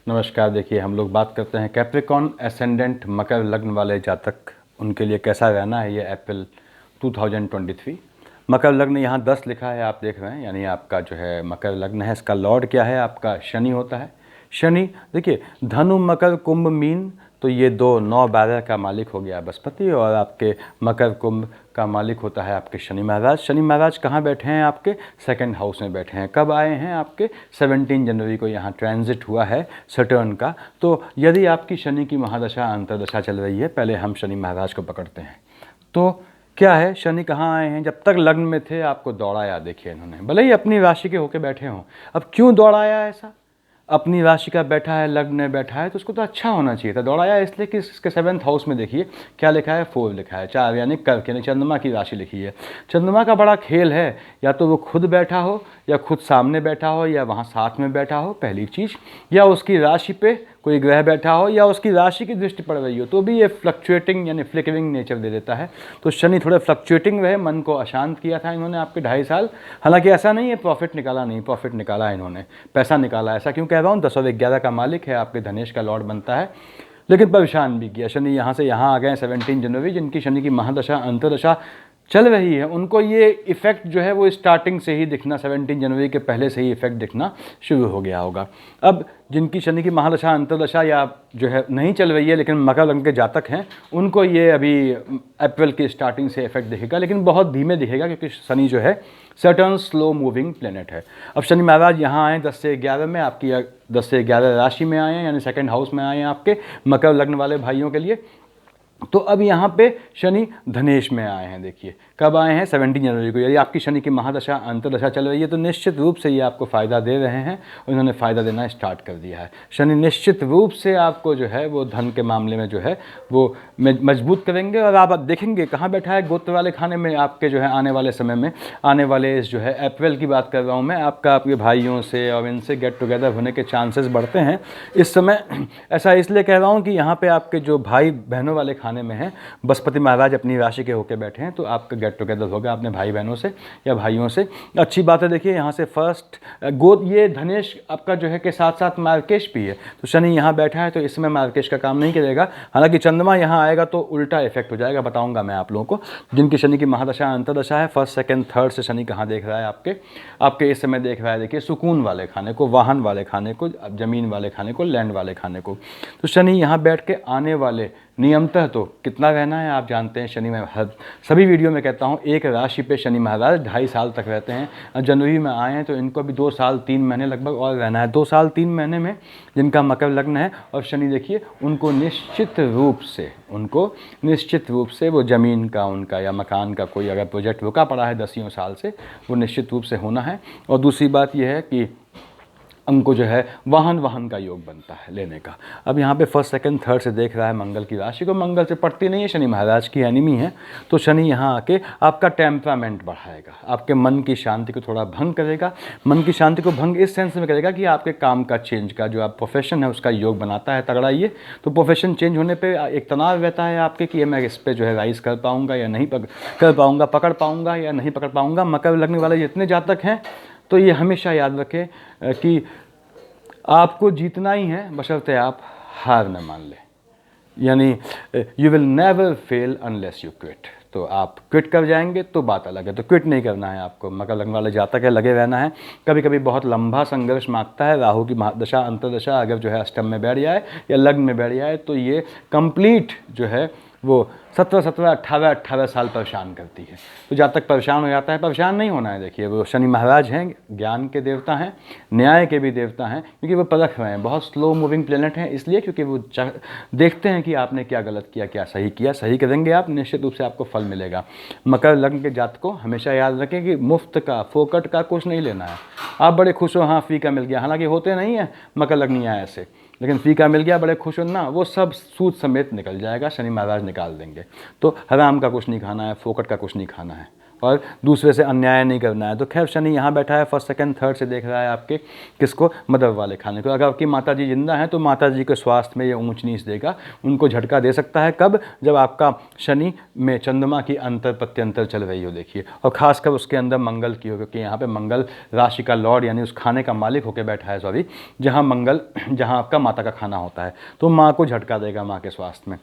नमस्कार। देखिए, हम लोग बात करते हैं कैप्रिकॉन एसेंडेंट मकर लग्न वाले जातक, उनके लिए कैसा रहना है ये अप्रैल 2023। मकर लग्न यहाँ 10 लिखा है, आप देख रहे हैं, यानी आपका जो है मकर लग्न है, इसका लॉर्ड क्या है, आपका शनि होता है। शनि देखिए, धनु मकर कुंभ मीन, तो ये 2 9 12 का मालिक हो गया बृहस्पति, और आपके मकर कुंभ का मालिक होता है आपके शनि महाराज। शनि महाराज कहाँ बैठे हैं, आपके सेकंड हाउस में बैठे हैं। कब आए हैं, आपके 17 जनवरी को यहाँ ट्रांजिट हुआ है सटर्न का। तो यदि आपकी शनि की महादशा अंतर्दशा चल रही है, पहले हम शनि महाराज को पकड़ते हैं। तो क्या है, शनि कहाँ आए हैं, जब तक लग्न में थे आपको दौड़ाया। देखिए, इन्होंने भले ही अपनी राशि के होके बैठे हों, अब क्यों दौड़ाया ऐसा, अपनी राशि का बैठा है, लग्न में बैठा है, तो उसको तो अच्छा होना चाहिए था। दौड़ाया इसलिए कि इसके 7th हाउस में देखिए क्या लिखा है, 4 लिखा है, 4 यानी कर्क, यानी चंद्रमा की राशि लिखी है। चंद्रमा का बड़ा खेल है, या तो वो खुद बैठा हो, या खुद सामने बैठा हो, या वहाँ साथ में बैठा हो, पहली चीज़, या उसकी राशि पे कोई ग्रह बैठा हो, या उसकी राशि की दृष्टि पड़ रही हो, तो भी ये फ्लक्चुएटिंग यानी फ्लिकरिंग नेचर दे देता है। तो शनि थोड़े फ्लक्चुएटिंग रहे, मन को अशांत किया था इन्होंने आपके 2.5 साल। हालांकि ऐसा नहीं है प्रॉफिट निकाला, नहीं प्रॉफिट निकाला इन्होंने, पैसा निकाला। ऐसा क्यों कह रहा हूँ, 10 और 11 का मालिक है, आपके धनेश का लॉर्ड बनता है, लेकिन परेशान भी किया। शनि यहाँ से यहाँ आ गए 17 जनवरी, जिनकी शनि की महादशा अंतर्दशा चल रही है, उनको ये इफेक्ट जो है वो स्टार्टिंग से ही दिखना, 17 जनवरी के पहले से ही इफेक्ट दिखना शुरू हो गया होगा। अब जिनकी शनि की महादशा अंतर्दशा या जो है नहीं चल रही है, लेकिन मकर लग्न के जातक हैं, उनको ये अभी अप्रैल की स्टार्टिंग से इफेक्ट दिखेगा, लेकिन बहुत धीमे दिखेगा, क्योंकि शनि जो है सैटर्न स्लो मूविंग प्लेनेट है। अब शनि महाराज यहाँ आए 10 से 11 में, आपकी 10 से 11 राशि में आए हैं, यानी सेकंड हाउस में आए हैं आपके मकर लग्न वाले भाइयों के लिए। तो अब यहाँ पे शनि धनेश में आए हैं। देखिए कब आए हैं, 17 जनवरी को। यदि आपकी शनि की महादशा अंतर्दशा चल रही है, तो निश्चित रूप से ये आपको फ़ायदा दे रहे हैं, और इन्होंने फ़ायदा देना स्टार्ट कर दिया है। शनि निश्चित रूप से आपको जो है वो धन के मामले में जो है वो मजबूत करेंगे, और आप देखेंगे कहाँ बैठा है, गोत्र वाले खाने में आपके जो है आने वाले समय में, आने वाले इस जो है अप्रैल की बात कर रहा हूँ मैं, आपका आपके भाइयों से और इनसे गेट टुगेदर होने के चांसेस बढ़ते हैं इस समय। ऐसा इसलिए कह रहा हूँ कि यहाँ पे आपके जो भाई बहनों वाले खाने में हैं, बृहस्पति महाराज अपनी राशि के होकर बैठे हैं, तो आपका गेट टुगेदर होगा अपने भाई बहनों से या भाइयों से। अच्छी बात है। देखिए यहाँ से फर्स्ट गोद, ये धनेश आपका जो है के साथ साथ मार्केश भी है, तो शनि यहाँ बैठा है, तो इसमें मार्केश का काम नहीं करेगा। हालांकि चंद्रमा यहाँ आएगा तो उल्टा इफेक्ट हो जाएगा, बताऊंगा मैं आप लोगों को। जिनकी शनि की महादशा अंतर्दशा है, फर्स्ट सेकंड थर्ड से शनि कहाँ देख रहा है, आपके इस समय देख रहा है, देखिए सुकून वाले खाने को, वाहन वाले खाने को, जमीन वाले खाने को, लैंड वाले खाने को। तो शनि यहाँ बैठ के आने वाले नियमतः तो कितना रहना है आप जानते हैं। शनि में हर सभी वीडियो में कहता हूँ, एक राशि पे शनि महाराज 2.5 साल तक रहते हैं। जनवरी में आए हैं तो इनको भी 2 साल 3 महीने लगभग और रहना है। 2 साल 3 महीने में जिनका मकर लग्न है और शनि देखिए, उनको निश्चित रूप से वो ज़मीन का उनका या मकान का कोई अगर प्रोजेक्ट रुका पड़ा है 10 साल से, वो निश्चित रूप से होना है। और दूसरी बात यह है कि उनको जो है वाहन का योग बनता है लेने का। अब यहाँ पे फर्स्ट सेकंड थर्ड से देख रहा है मंगल की राशि को, मंगल से पड़ती नहीं है, शनि महाराज की एनिमी है। तो शनि यहाँ आके आपका टेम्परामेंट बढ़ाएगा, आपके मन की शांति को थोड़ा भंग करेगा। मन की शांति को भंग इस सेंस में करेगा कि आपके काम का चेंज का जो आप प्रोफेशन है उसका योग बनाता है तगड़ा ये। तो प्रोफेशन चेंज होने पर एक तनाव रहता है आपके कि मैं इस पर जो है राइज कर पाऊँगा या नहीं कर पाऊँगा, पकड़ पाऊँगा या नहीं पकड़ पाऊँगा। मकर लगने वाले जितने जातक हैं, तो ये हमेशा याद रखें कि आपको जीतना ही है, बशर्ते आप हार न मान लें। यानी you will never fail unless you quit. तो आप क्विट कर जाएंगे तो बात अलग है, तो क्विट नहीं करना है आपको। मकर लग्न वाले जातक है, लगे रहना है। कभी कभी बहुत लंबा संघर्ष मांगता है। राहु की दशा अंतर्दशा अगर जो है अष्टम में बैठ जाए या लग्न में बैठ जाए, तो ये कंप्लीट जो है वो 17 18 साल परेशान करती है। तो जब तक परेशान हो जाता है, परेशान नहीं होना है। देखिए वो शनि महाराज हैं, ज्ञान के देवता हैं, न्याय के भी देवता हैं, क्योंकि वो परख रहे हैं। बहुत स्लो मूविंग प्लेनेट हैं, इसलिए क्योंकि वो देखते हैं कि आपने क्या गलत किया, क्या सही किया। सही करेंगे आप, निश्चित रूप से आपको फल मिलेगा। मकर लग्न के जातक को हमेशा याद रखें कि मुफ्त का फोकट का कुछ नहीं लेना है। आप बड़े खुश हो, हाँ फीका मिल गया, हालांकि होते नहीं है मकर लग्नियाँ ऐसे, लेकिन फीका मिल गया बड़े खुश हो ना, वो सब सूद समेत निकल जाएगा, शनि महाराज निकाल देंगे। तो हराम का कुछ नहीं खाना है, फोकट का कुछ नहीं खाना है। और दूसरे से अन्याय नहीं करना है। तो खैर शनि यहाँ बैठा है, फर्स्ट सेकंड थर्ड से देख रहा है आपके किसको, मदर वाले खाने को। अगर आपकी माता जी जिंदा हैं तो माता जी के स्वास्थ्य में ये ऊंच नीच देगा, उनको झटका दे सकता है। कब, जब आपका शनि में चंद्रमा की अंतर प्रत्यंतर चल रही हो देखिए, और खासकर उसके अंदर मंगल की हो, क्योंकि यहाँ पे मंगल राशि का लॉर्ड यानी उस खाने का मालिक होकर बैठा है, सॉरी, जहाँ मंगल, जहाँ आपका माता का खाना होता है, तो माँ को झटका देगा, माँ के स्वास्थ्य में।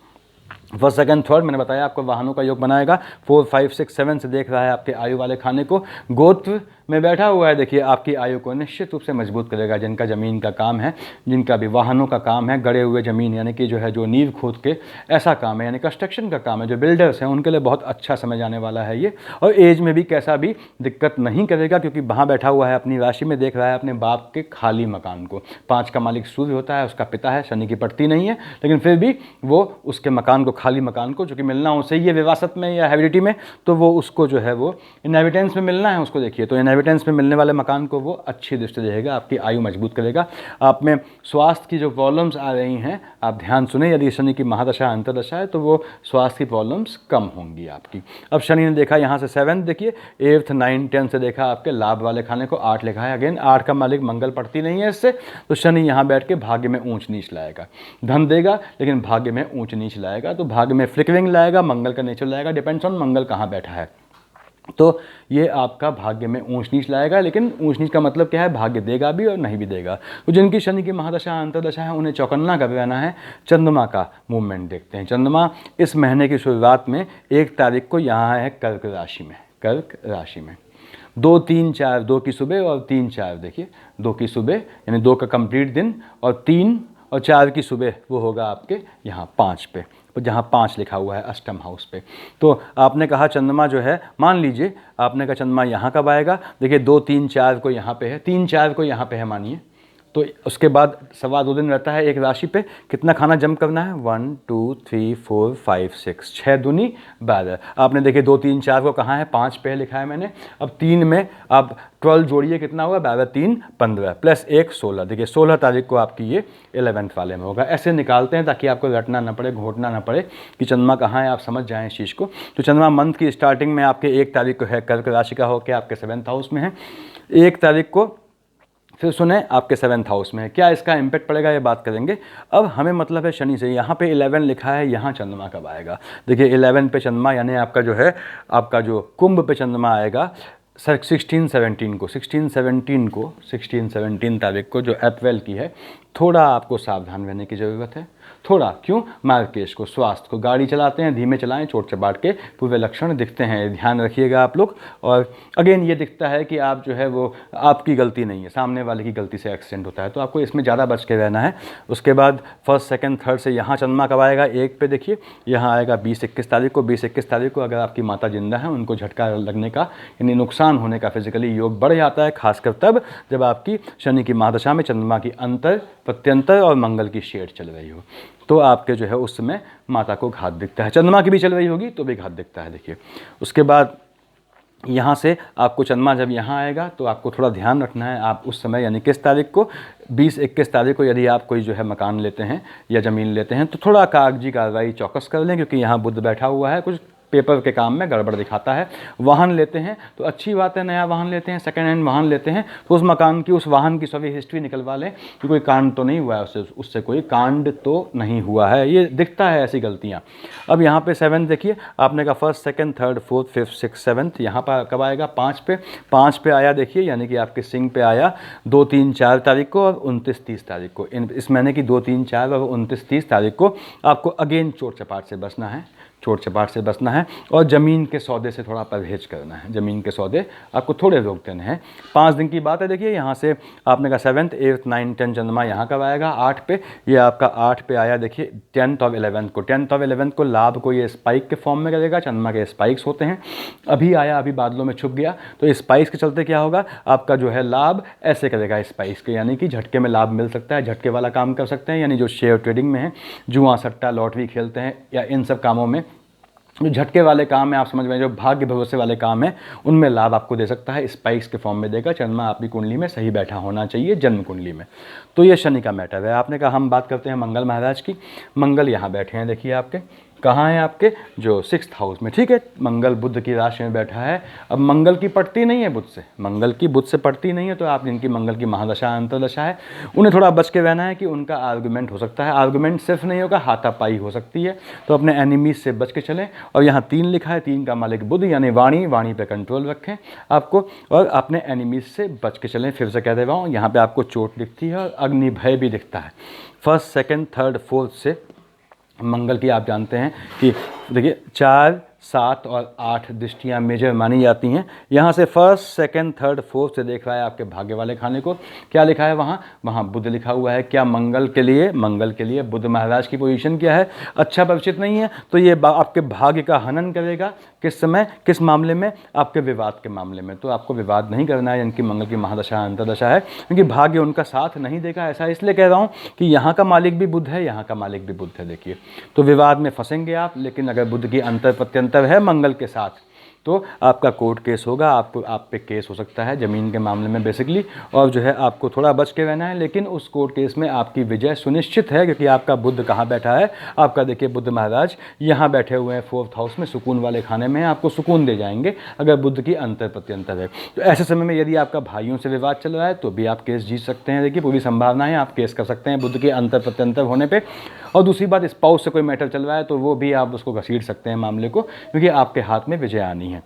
फर्स्ट सेकंड थर्ड मैंने बताया आपको वाहनों का योग बनाएगा। 4 5 6 7 से देख रहा है आपके आयु वाले खाने को, गोत्र में बैठा हुआ है देखिए, आपकी आयु को निश्चित रूप से मजबूत करेगा। जिनका ज़मीन का काम है, जिनका भी वाहनों का काम है, गड़े हुए ज़मीन यानी कि जो है जो नींव खोद के ऐसा काम है, यानी कंस्ट्रक्शन का काम है, जो बिल्डर्स हैं उनके लिए बहुत अच्छा समय जाने वाला है ये। और एज में भी कैसा भी दिक्कत नहीं करेगा, क्योंकि वहाँ बैठा हुआ है अपनी राशि में, देख रहा है अपने बाप के खाली मकान को। 5 का मालिक सूर्य होता है, उसका पिता है, शनि की पड़ती नहीं है, लेकिन फिर भी वो उसके मकान को, खाली मकान को, जो कि मिलना उसे ये विरासत में या हेरिडिटी में, तो वो उसको जो है वो इनहेरिटेंस में मिलना है उसको देखिए। तो इनहेरिटेंस में मिलने वाले मकान को वो अच्छी दृष्टि देगा, आपकी आयु मजबूत करेगा। आप में स्वास्थ्य की जो प्रॉब्लम्स आ रही हैं, आप ध्यान सुने, यदि शनि की महादशा अंतरदशा है तो वो स्वास्थ्य की प्रॉब्लम्स कम होंगी आपकी। अब शनि ने देखा यहाँ से 7 देखिए, 8 9 10 से देखा आपके लाभ वाले खाने को, 8 लिखा है। अगेन 8 का मालिक मंगल पड़ती नहीं है इससे, तो शनि यहाँ बैठ के भाग्य में ऊंच नीच लाएगा। धन देगा लेकिन भाग्य में ऊंच नीच लाएगा, तो भाग्य में फ्लिकरिंग लाएगा, मंगल का नेचर लाएगा, डिपेंड्स ऑन मंगल कहाँ बैठा है। तो ये आपका भाग्य में ऊंच नीच लाएगा, लेकिन ऊंच नीच का मतलब क्या है, भाग्य देगा भी और नहीं भी देगा। तो जिनकी शनि की महादशा अंतरदशा है उन्हें चौकन्ना कर रहना है। चंद्रमा का मूवमेंट देखते हैं। चंद्रमा इस महीने की शुरुआत में 1 तारीख को यहाँ है कर्क राशि में, कर्क राशि में 2 3 4, 2 की सुबह और 3 4 देखिए, 2 की सुबह यानी 2 का कंप्लीट दिन, और 3 और 4 की सुबह वो होगा आपके यहाँ 5 पे, जहाँ 5 लिखा हुआ है अष्टम हाउस पे। तो आपने कहा चंद्रमा जो है, मान लीजिए आपने कहा चंद्रमा यहाँ कब आएगा, देखिए 2 3 4 को यहाँ पे है, 3 4 को यहाँ पे है मानिए, तो उसके बाद 2.25 दिन रहता है एक राशि पे। कितना खाना जम करना है, 1 2 3 4 5 6, 6 दूनी 12। आपने देखिए 2 3 4 को कहाँ है, 5 पे लिखा है मैंने। अब 3 में आप 12 जोड़िए, कितना हुआ, 12 3 15 प्लस 1 16। देखिए 16 तारीख को आपकी ये 11th वाले में होगा। ऐसे निकालते हैं ताकि आपको रटना ना पड़े, घोटना ना पड़े कि चंद्रमा कहाँ है, आप समझ जाएँ इस चीज़ को। तो चंद्रमा मंथ की स्टार्टिंग में आपके 1 तारीख को है, कर्क राशि का होकर आपके 7th हाउस में है। 1 तारीख को फिर सुने आपके 7th हाउस में है। क्या इसका इम्पैक्ट पड़ेगा ये बात करेंगे। अब हमें मतलब है शनि से, यहाँ पे 11 लिखा है, यहाँ चंद्रमा कब आएगा, देखिए 11 पे चंद्रमा यानी आपका जो है, आपका जो कुंभ पे चंद्रमा आएगा 16 17 तारीख को, जो अप्रैल की है। थोड़ा आपको सावधान रहने की ज़रूरत है, थोड़ा, क्यों, मार्केश को, स्वास्थ्य को, गाड़ी चलाते हैं धीमे चलाएं, चोट चपाट के पूरे लक्षण दिखते हैं, ध्यान रखिएगा आप लोग। और अगेन ये दिखता है कि आप जो है वो आपकी गलती नहीं है, सामने वाले की गलती से एक्सीडेंट होता है, तो आपको इसमें ज़्यादा बच के रहना है। उसके बाद 1st 2nd 3rd से यहाँ चंद्रमा कब आएगा, 1 पे देखिए, यहाँ आएगा 20-21 तारीख को। 20-21 तारीख को अगर आपकी माता जिंदा है, उनको झटका लगने का यानी नुकसान होने का फिजिकली योग बढ़ जाता है, खासकर तब जब आपकी शनि की महादशा में चंद्रमा की अंतर प्रत्यंतर और मंगल की शेड चल रही हो, तो आपके जो है उस समय माता को घात दिखता है। चंद्रमा की भी चल रही होगी तो भी घात दिखता है देखिए। उसके बाद यहाँ से आपको चंद्रमा जब यहाँ आएगा तो आपको थोड़ा ध्यान रखना है, आप उस समय यानी किस तारीख को, 20-21 तारीख को यदि आप कोई जो है मकान लेते हैं या ज़मीन लेते हैं तो थोड़ा कागजी कार्रवाई चौकस कर लें, क्योंकि यहाँ बुध बैठा हुआ है, कुछ पेपर के काम में गड़बड़ दिखाता है। वाहन लेते हैं तो अच्छी बात है, नया वाहन लेते हैं, सेकेंड हैंड वाहन लेते हैं तो उस मकान की, उस वाहन की सभी हिस्ट्री निकलवा लें कि कोई कांड तो नहीं हुआ है, उससे कोई कांड तो नहीं हुआ है। ये दिखता है ऐसी गलतियाँ। अब यहाँ पे 7 देखिए, आपने कहा 1st 2nd 3rd 4th 5th 6th 7th, यहाँ पर कब आएगा, 5 पे। 5 पे आया देखिए, यानी कि आपके सिंह पे आया 2 3 4 तारीख को और 29 30 तारीख को। इस महीने की 2 3 4 और 29 30 तारीख को आपको अगेन चोट चपाट से बचना है, चोट चपाट से बचना है, और ज़मीन के सौदे से थोड़ा परहेज करना है। ज़मीन के सौदे आपको थोड़े रोक देने हैं। 5 दिन की बात है देखिए, यहाँ से आपने कहा 7th 8th 9th 10 चंद्रमा यहाँ कब आएगा, 8 पे। ये आपका 8 पे आया देखिए 10th और 11th को। 10th और 11th को लाभ को ये स्पाइक के फॉर्म में करेगा, चंद्रमा के स्पाइक्स होते हैं। अभी आया, अभी बादलों में छुप गया, तो स्पाइक्स के चलते क्या होगा, आपका जो है लाभ ऐसे करेगा स्पाइक्स के, यानी कि झटके में लाभ मिल सकता है, झटके वाला काम कर सकते हैं। यानी जो शेयर ट्रेडिंग में है, जुआ सट्टा लॉटरी खेलते हैं या इन सब कामों में जो झटके वाले काम है, आप समझ में, जो भाग्य भरोसे वाले काम है, उनमें लाभ आपको दे सकता है, स्पाइक्स के फॉर्म में देगा। चंद्रमा आपकी कुंडली में सही बैठा होना चाहिए, जन्म कुंडली में। तो ये शनि का मैटर है। आपने कहा हम बात करते हैं मंगल महाराज की। मंगल यहाँ बैठे हैं देखिए आपके, कहाँ है आपके जो 6th हाउस में, ठीक है। मंगल बुध की राशि में बैठा है। अब मंगल की पड़ती नहीं है बुध से, मंगल की बुध से पड़ती नहीं है, तो आप जिनकी मंगल की महादशा अंतरदशा है उन्हें थोड़ा बच के रहना है कि उनका आर्गुमेंट हो सकता है। आर्गुमेंट सिर्फ नहीं होगा, हाथापाई हो सकती है, तो अपने एनिमीज से बच के चलें। और यहाँ 3 लिखा है, 3 का मालिक बुध यानी वाणी, वाणी पे कंट्रोल रखें आपको, और अपने एनिमीज से बच के चलें। फिर से कह दे रहा हूँ, यहाँ पे आपको चोट दिखती है और अग्नि भय भी दिखता है। 1st, 2nd, 3rd, 4th से मंगल की आप जानते हैं कि देखिए 4, 7 और 8 दृष्टियाँ मेजर मानी जाती हैं। यहाँ से 1st, 2nd, 3rd, 4th से देख रहा है आपके भाग्य वाले खाने को, क्या लिखा है वहाँ बुध लिखा हुआ है। क्या मंगल के लिए बुध महाराज की पोजीशन क्या है, अच्छा परिचित नहीं है, तो ये आपके भाग्य का हनन करेगा। किस समय, किस मामले में, आपके विवाद के मामले में। तो आपको विवाद नहीं करना है जिनकी मंगल की महादशा अंतरदशा है, क्योंकि भाग्य उनका साथ नहीं देगा। ऐसा इसलिए कह रहा हूँ कि यहाँ का मालिक भी बुध है, यहाँ का मालिक भी बुध है, देखिए, तो विवाद में फंसेंगे आप। लेकिन अगर बुध की अंतर प्रत्यंतर है मंगल के साथ, तो आपका कोर्ट केस होगा, आप पे केस हो सकता है ज़मीन के मामले में बेसिकली, और जो है आपको थोड़ा बच के रहना है। लेकिन उस कोर्ट केस में आपकी विजय सुनिश्चित है, क्योंकि आपका बुध कहाँ बैठा है, आपका देखिए बुध महाराज यहाँ बैठे हुए हैं 4th हाउस में, सुकून वाले खाने में, आपको सुकून दे जाएंगे अगर बुध की अंतर प्रत्यंतर है। तो ऐसे समय में यदि आपका भाइयों से विवाद चल रहा है तो भी आप केस जीत सकते हैं। देखिए पूरी संभावना है, आप केस कर सकते हैं बुध के अंतर प्रत्यंतर होने पर। और दूसरी बात, स्पाउस से कोई मैटर चल रहा है तो वो भी आप उसको घसीट सकते हैं मामले को, क्योंकि आपके हाथ में विजय आनी है।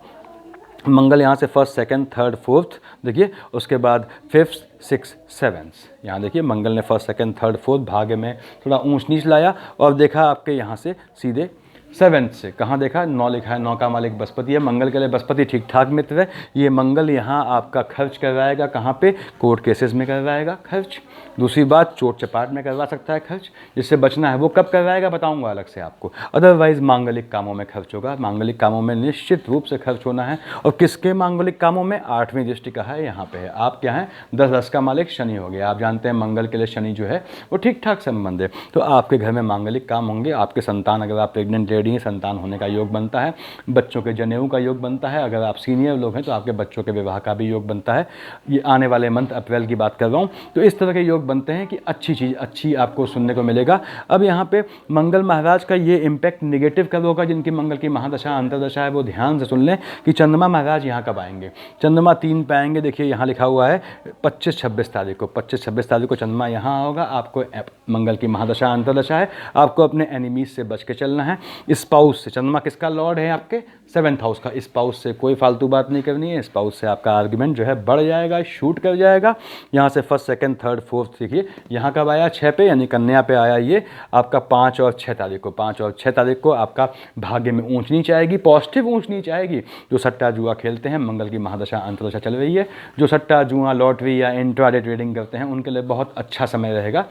मंगल यहाँ से 1st, 2nd, 3rd, 4th देखिए, उसके बाद 5th, 6th, 7th, यहाँ देखिए मंगल ने 1st, 2nd, 3rd, 4th भाग्य में थोड़ा ऊंच नीच लाया, और देखा आपके यहाँ से सीधे 7th से कहाँ देखा, 9 लिखा है, 9 का मालिक बृहस्पति है। मंगल के लिए बृहस्पति ठीक ठाक मित्र है। ये मंगल यहाँ आपका खर्च करवाएगा, कहाँ पे, कोर्ट केसेस में करवाएगा खर्च। दूसरी बात, चोट चपाट में करवा सकता है खर्च, जिससे बचना है। वो कब करवाएगा बताऊंगा अलग से आपको। अदरवाइज मांगलिक कामों में खर्च होगा, मांगलिक कामों में निश्चित रूप से खर्च होना है। और किसके मांगलिक कामों में, 8वीं दृष्टि का है, यहाँ पे है। आप क्या हैं, 10 का मालिक शनि हो गया। आप जानते हैं मंगल के लिए शनि जो है वो ठीक ठाक संबंध है, तो आपके घर में मांगलिक काम होंगे। आपके संतान, अगर आप प्रेग्नेंट लेडी हैं, संतान होने का योग बनता है, बच्चों के जनेऊ का योग बनता है। अगर आप सीनियर लोग हैं तो आपके बच्चों के विवाह का भी योग बनता है। ये आने वाले मंथ अप्रैल की बात कर रहा हूँ। तो इस तरह के योग बनते हैं कि अच्छी चीज़, अच्छी आपको सुनने को मिलेगा। अब यहाँ पे मंगल महाराज का ये इम्पैक्ट निगेटिव कब होगा, जिनकी मंगल की महादशा अंतरदशा है वो ध्यान से सुन लें कि चंद्रमा महाराज यहाँ कब आएंगे। चंद्रमा 3 पे आएंगे, देखिए यहाँ लिखा हुआ है 25-26 तारीख को, 25-26 तारीख को चंद्रमा यहाँ होगा। आपको मंगल की महादशा अंतरदशा है, आपको अपने एनिमीज से बच के चलना है। स्पाउस से, चंद्रमा किसका लॉर्ड है, आपके 7th हाउस का। स्पाउस से कोई फालतू बात नहीं करनी है, स्पाउस से आपका आर्गुमेंट जो है बढ़ जाएगा, शूट कर जाएगा। यहाँ से 1st, 2nd, 3rd, 4th देखिए यहाँ कब आया, 6 पे, यानी कन्या पे आया ये आपका 5 और 6 तारीख को। 5 और 6 तारीख को आपका भाग्य में ऊंच नीच आएगी, पॉजिटिव ऊंच नीच आएगी। जो सट्टा जुआ खेलते हैं, मंगल की महादशा अंतरदशा चल रही है, जो सट्टा जुआ लॉटरी या इंट्राडे ट्रेडिंग करते हैं उनके लिए बहुत अच्छा समय रहेगा।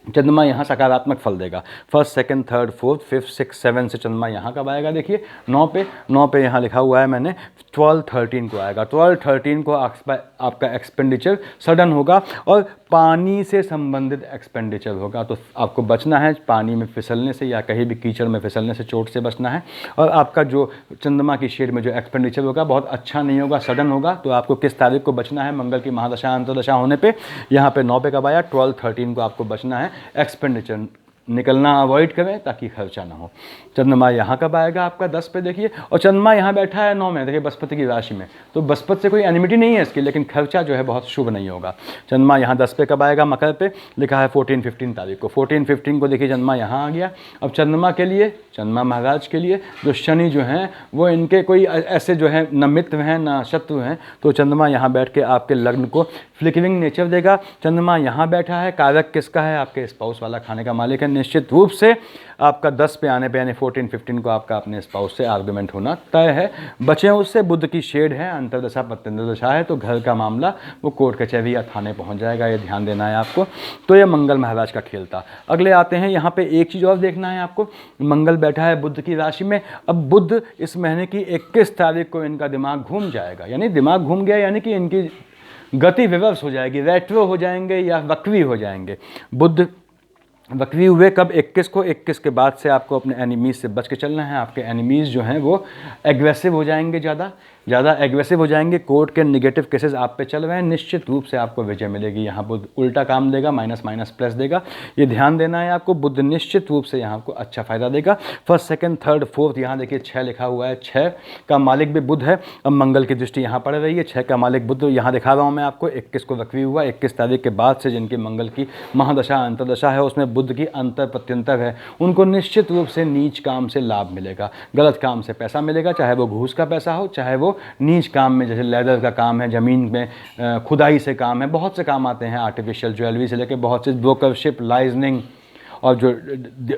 चंद्रमा यहाँ सकारात्मक फल देगा। 1st, 2nd, 3rd, 4th, 5th, 6th, 7th से चंद्रमा यहाँ कब आएगा, देखिए 9 पे यहाँ लिखा हुआ है मैंने 12, 13 को आएगा। 12, 13 को आपका एक्सपेंडिचर सडन होगा, और पानी से संबंधित एक्सपेंडिचर होगा। तो आपको बचना है पानी में फिसलने से या कहीं भी कीचड़ में फिसलने से, चोट से बचना है। और आपका जो चंद्रमा की शेड में जो एक्सपेंडिचर होगा बहुत अच्छा नहीं होगा, सडन होगा। तो आपको किस तारीख को बचना है मंगल की महादशा अंतरदशा होने पे, यहाँ पे 9 पे कब आया, 12, 13 को आपको बचना है। एक्सपेंडिचर निकलना अवॉइड करें ताकि खर्चा ना हो। चंद्रमा यहाँ कब आएगा आपका 10 पे देखिए, और चंद्रमा यहाँ बैठा है 9 में, देखिए बृहस्पति की राशि में। तो बृहस्पति से कोई एनिमिटी नहीं है इसकी, लेकिन खर्चा जो है बहुत शुभ नहीं होगा। चंद्रमा यहाँ 10 पे कब आएगा, मकर पे, लिखा है 14-15 तारीख को। 14-15 को देखिए चंद्रमा यहाँ आ गया। अब चंद्रमा के लिए, चंद्रमा महाराज के लिए जो शनि जो हैं वो इनके कोई ऐसे जो है न मित्र हैं ना शत्रु हैं, तो चंद्रमा यहाँ बैठ के आपके लग्न को फ्लिकरिंग नेचर देगा। चंद्रमा यहाँ बैठा है, कारक किसका है, आपके स्पाउस वाला खाने का मालिक है। निश्चित रूप से आपका 10 पे आने पे यानी 14-15 को आपका अपने स्पाउस से आर्गुमेंट होना तय है। बचे उससे, बुध की शेड है, अंतरदशा प्रत्यंतरदशा है, तो घर का मामला वो कोर्ट कचहरी या थाने पहुंच जाएगा, ये ध्यान देना है आपको। तो ये मंगल महाराज का खेल था। अगले आते हैं, यहाँ पे एक चीज़ और देखना है आपको, मंगल बैठा है बुध की राशि में। अब बुध इस महीने की 21 तारीख को इनका दिमाग घूम जाएगा, यानी दिमाग घूम गया यानी कि इनकी गति विवर्स हो जाएगी, रेट्रो हो जाएंगे या वक्री हो जाएंगे। बुध वक्री हुए कब, 21 को। 21 के बाद से आपको अपने एनिमीज से बच के चलना है। आपके एनिमीज जो हैं वो एग्रेसिव हो जाएंगे ज़्यादा, ज़्यादा एग्रेसिव हो जाएंगे, कोर्ट के निगेटिव केसेस आप पे चल रहे हैं, निश्चित रूप से आपको विजय मिलेगी। यहाँ बुध उल्टा काम देगा, माइनस माइनस प्लस देगा, ये ध्यान देना है आपको। बुध निश्चित रूप से यहाँ आपको अच्छा फायदा देगा। फर्स्ट, सेकंड, थर्ड, फोर्थ, यहाँ देखिए 6 लिखा हुआ है, 6 का मालिक भी बुध है। अब मंगल की दृष्टि यहाँ पड़ रही है, 6 का मालिक बुध यहाँ दिखा रहा हूँ मैं आपको। 21 को वक्री हुआ, 21 तारीख के बाद से जिनकी मंगल की महादशा अंतरदशा है उसमें बुध की अंतर प्रत्यंतर है, उनको निश्चित रूप से नीच काम से लाभ मिलेगा, गलत काम से पैसा मिलेगा, चाहे वो घूस का पैसा हो, चाहे वो नीच काम में, जैसे लेदर का काम है, ज़मीन में खुदाई से काम है, बहुत से काम आते हैं, आर्टिफिशियल ज्वेलरी से लेकर बहुत से ब्रोकरशिप, लाइजनिंग, और जो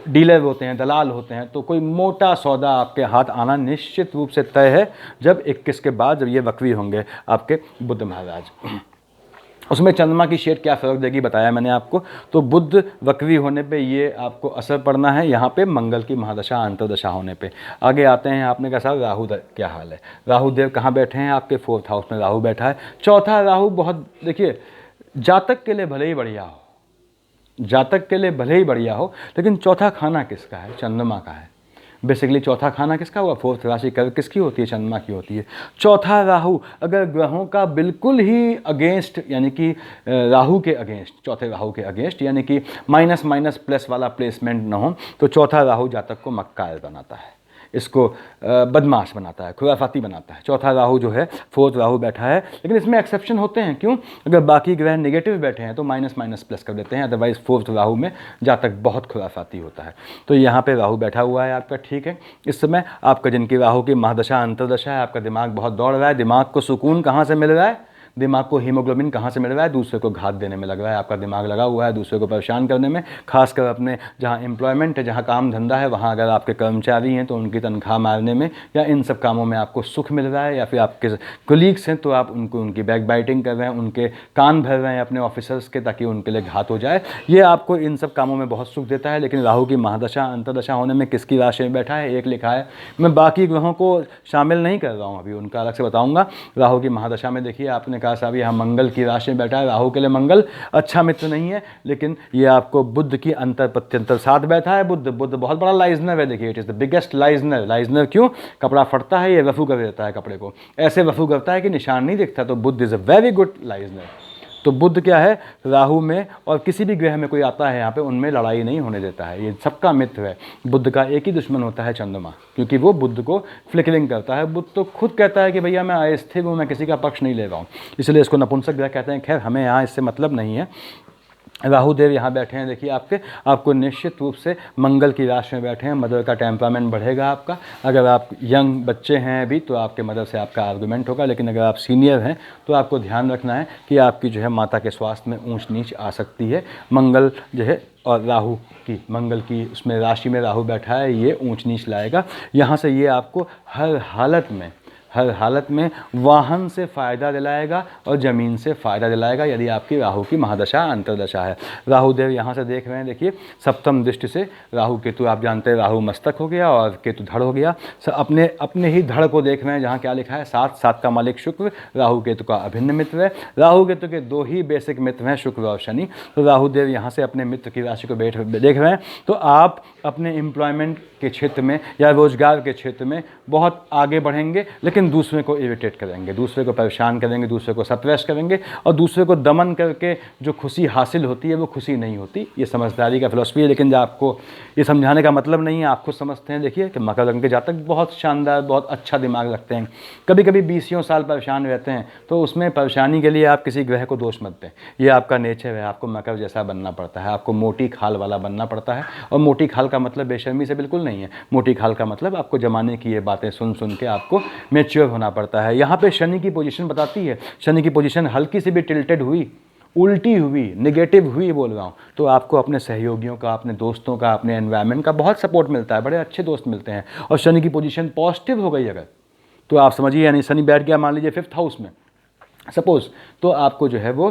डीलर होते हैं, दलाल होते हैं, तो कोई मोटा सौदा आपके हाथ आना निश्चित रूप से तय है जब 21 के बाद, जब ये वक्री होंगे आपके बुध महाराज। उसमें चंद्रमा की शेड क्या फ़र्क देगी बताया मैंने आपको। तो बुध वक्री होने पे ये आपको असर पड़ना है, यहाँ पे मंगल की महादशा अंतरदशा होने पे। आगे आते हैं, आपने कहा साहब राहु क्या हाल है। राहु देव कहाँ बैठे हैं, आपके 4th हाउस में राहु बैठा है। चौथा राहु बहुत, देखिए जातक के लिए भले ही बढ़िया हो, जातक के लिए भले ही बढ़िया हो, लेकिन चौथा खाना किसका है, चंद्रमा का है। बेसिकली चौथा खाना किसका हुआ, 4th राशि किसकी होती है, चंद्रमा की होती है। चौथा राहु अगर ग्रहों का बिल्कुल ही अगेंस्ट, यानी कि राहु के अगेंस्ट, चौथे राहु के अगेंस्ट, यानी कि माइनस माइनस प्लस वाला प्लेसमेंट न हो, तो चौथा राहु जातक को मक्कार बनाता है, इसको बदमाश बनाता है, खुराफाती बनाता है। चौथा राहु जो है, 4th राहु बैठा है, लेकिन इसमें एक्सेप्शन होते हैं। क्यों, अगर बाकी ग्रह नेगेटिव बैठे हैं तो माइनस माइनस प्लस कर देते हैं, अदरवाइज 4th राहु में जातक बहुत खुराफाती होता है। तो यहाँ पे राहु बैठा हुआ है आपका, ठीक है। इस समय आपका जिनकी राहु की महादशा अंतरदशा है, आपका दिमाग बहुत दौड़ रहा है। दिमाग को सुकून कहाँ से मिल रहा है, दिमाग को हीमोग्लोबिन कहाँ से मिल रहा है, दूसरे को घात देने में लग रहा है। आपका दिमाग लगा हुआ है दूसरे को परेशान करने में, खासकर अपने जहाँ एम्प्लॉयमेंट है, जहाँ काम धंधा है, वहाँ अगर आपके कर्मचारी हैं तो उनकी तनख्वाह मारने में, या इन सब कामों में आपको सुख मिल रहा है, या फिर आपके कोलीग्स हैं तो आप उनको, उनकी बैक बाइटिंग कर रहे हैं, उनके कान भर रहे हैं अपने ऑफिसर्स के, ताकि उनके लिए घात हो जाए। ये आपको इन सब कामों में बहुत सुख देता है। लेकिन राहु की महादशा अंतरदशा होने में किसकी राशि में बैठा है, 1 लिखा है। मैं बाकी ग्रहों को शामिल नहीं कर रहा हूँ, अभी उनका अलग से बताऊँगा। राहु की महादशा में देखिए, आपने कहा साहब यहाँ मंगल की राशि में बैठा है। राहु के लिए मंगल अच्छा मित्र नहीं है, लेकिन ये आपको बुध की अंतर प्रत्यंतर साथ बैठा है। बुध बहुत बड़ा लाइजनर है, देखिए it is the biggest liaisoner. Liaisoner क्यों, कपड़ा फटता है, ये रफू कर देता है कपड़े को, ऐसे रफू करता है कि निशान नहीं दिखता। तो Budh is a very good liaisoner. तो बुध क्या है, राहु में और किसी भी ग्रह में कोई आता है यहाँ पे, उनमें लड़ाई नहीं होने देता है, ये सबका मित्र है। बुध का एक ही दुश्मन होता है, चंद्रमा, क्योंकि वो बुध को फ्लिकरिंग करता है। बुध तो खुद कहता है कि भैया मैं अस्थिर हूँ, मैं किसी का पक्ष नहीं ले रहा हूँ, इसलिए इसको नपुंसक ग्रह कहते हैं। खैर हमें यहाँ इससे मतलब नहीं है। राहु देव यहाँ बैठे हैं, देखिए आपको निश्चित रूप से मंगल की राशि में बैठे हैं। मदर का टेम्परामेंट बढ़ेगा आपका। अगर आप यंग बच्चे हैं अभी तो आपके मदर से आपका आर्गूमेंट होगा, लेकिन अगर आप सीनियर हैं तो आपको ध्यान रखना है कि आपकी जो है माता के स्वास्थ्य में ऊंच नीच आ सकती है। मंगल जो है और राहु की, मंगल की उसमें राशि में राहु बैठा है, ये ऊंच नीच लाएगा। यहाँ से ये आपको हर हालत में वाहन से फ़ायदा दिलाएगा और ज़मीन से फ़ायदा दिलाएगा, यदि आपकी राहु की महादशा अंतरदशा है। राहु देव यहाँ से देख रहे हैं, देखिए सप्तम दृष्टि से राहु केतु, आप जानते हैं राहु मस्तक हो गया और केतु धड़ हो गया। अपने ही धड़ को देख रहे हैं, जहाँ क्या लिखा है 7 का मालिक शुक्र, राहु केतु का अभिन्न मित्र है। राहु केतु के 2 ही बेसिक मित्र हैं, शुक्र और शनि। तो राहु देव यहाँ से अपने मित्र की राशि को देख रहे हैं। तो आप अपने एम्प्लॉयमेंट के क्षेत्र में या रोजगार के क्षेत्र में बहुत आगे बढ़ेंगे, लेकिन दूसरे को इरिटेट करेंगे, दूसरे को परेशान करेंगे, दूसरे को सप्रेस करेंगे, और दूसरे को दमन करके जो खुशी हासिल होती है वो खुशी नहीं होती। ये समझदारी का फिलॉसफी है, लेकिन आपको ये समझाने का मतलब नहीं है, आप खुद समझते हैं। देखिए कि मकर लग्न के जातक बहुत शानदार, बहुत अच्छा दिमाग रखते हैं। कभी कभी 20 साल परेशान रहते हैं, तो उसमें परेशानी के लिए आप किसी ग्रह को दोष मत दें। ये आपका नेचर है, आपको मकर जैसा बनना पड़ता है, आपको मोटी खाल वाला बनना पड़ता है। और मोटी खाल का मतलब बेशर्मी से बिल्कुल नहीं है। मोटी खाल का मतलब आपको जमाने की ये बातें सुन के आपको मैच्योर होना पड़ता है। यहाँ पे शनि की पोजीशन बताती है, शनि की पोजीशन हल्की सी भी टिल्टेड हुई, उल्टी हुई, नेगेटिव हुई बोल रहा हूँ, तो आपको अपने सहयोगियों का, अपने दोस्तों का, अपने एनवायरनमेंट का बहुत सपोर्ट मिलता है, बड़े अच्छे दोस्त मिलते हैं। और शनि की पोजीशन पॉजिटिव हो गई अगर, तो आप समझिए, यानी शनि बैठ गया मान लीजिए 5th हाउस में सपोज, तो आपको जो है वो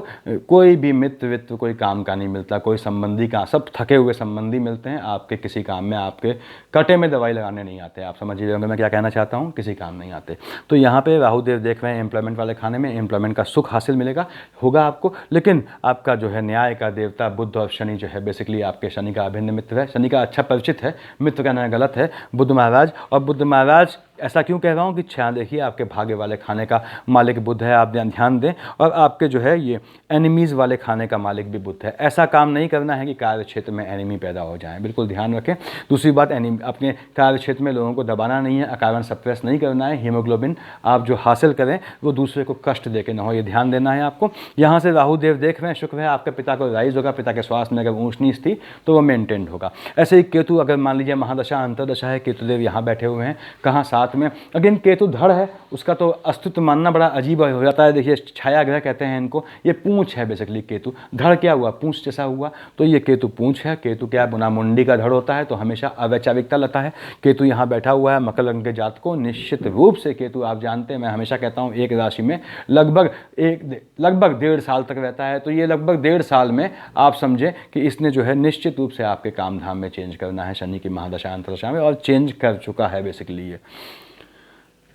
कोई भी मित्र वित्त कोई काम का नहीं मिलता, कोई संबंधी का, सब थके हुए संबंधी मिलते हैं आपके किसी काम में, आपके कटे में दवाई लगाने नहीं आते। आप समझिए होंगे मैं क्या कहना चाहता हूँ, किसी काम नहीं आते। तो यहाँ पे राहु देव देख रहे हैं एम्प्लॉयमेंट वाले खाने में, एम्प्लॉयमेंट का सुख हासिल होगा आपको। लेकिन आपका जो है न्याय का देवता बुध और शनि जो है, बेसिकली आपके शनि का अभिन्न मित्र है, शनि का अच्छा परिचित है, मित्र का नाम गलत है, बुध महाराज। और बुध महाराज ऐसा क्यों कह रहा हूँ कि 6 देखिए आपके भाग्य वाले खाने का मालिक बुध है, आप ध्यान दें, और आपके जो है ये एनिमीज़ वाले खाने का मालिक भी बुध है। ऐसा काम नहीं करना है कि कार्य क्षेत्र में एनिमी पैदा हो जाए, बिल्कुल ध्यान रखें। दूसरी बात, अपने कार्य क्षेत्र में लोगों को दबाना नहीं है, अकारण सप्रेस नहीं करना है। हीमोग्लोबिन आप जो हासिल करें वो दूसरे को कष्ट दे के ना हो, ये ध्यान देना है आपको। यहाँ से राहु देव देख रहे हैं, शुक्र है आपके पिता को राइज होगा, पिता के स्वास्थ्य में अगर ऊंच नीच थी तो वो मेंटेन होगा। ऐसे ही केतु, अगर मान लीजिए महादशा अंतरदशा है, केतु देव यहाँ बैठे हुए हैं, कहाँ साथ में, अगेन केतु धड़ है, उसका तो अस्तित्व मानना बड़ा अजीब हो जाता है। देखिए छाया ग्रह कहते हैं इनको, ये पूंछ है बेसिकली केतु, धड़ क्या हुआ, पूंछ जैसा हुआ, तो ये केतु पूंछ है। केतु क्या बुना मुंडी का धड़ होता है, तो हमेशा अवैचारिकता लाता है। केतु यहाँ बैठा हुआ है मकर लग्न के जात को, निश्चित रूप से केतु आप जानते हैं, मैं हमेशा कहता हूँ एक राशि में लगभग 1.5 साल तक रहता है, तो ये लगभग 1.5 साल में आप समझें कि इसने जो है निश्चित रूप से आपके काम धाम में चेंज करना है शनि की महादशा अंतरदशा में, और चेंज कर चुका है बेसिकली ये।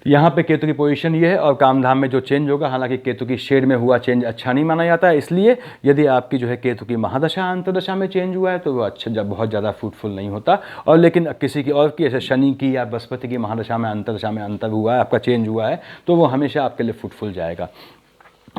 यहाँ पे केतु की पोजीशन ये है, और कामधाम में जो चेंज होगा, हालांकि केतु की शेड में हुआ चेंज अच्छा नहीं माना जाता है, इसलिए यदि आपकी जो है केतु की महादशा अंतरदशा में चेंज हुआ है तो वो अच्छा, जब बहुत ज़्यादा फ्रूटफुल नहीं होता। और लेकिन किसी की और की, जैसे शनि की या बृहस्पति की महादशा में अंतरदशा में अंतर हुआ है, आपका चेंज हुआ है, तो वो हमेशा आपके लिए फ्रूटफुल जाएगा।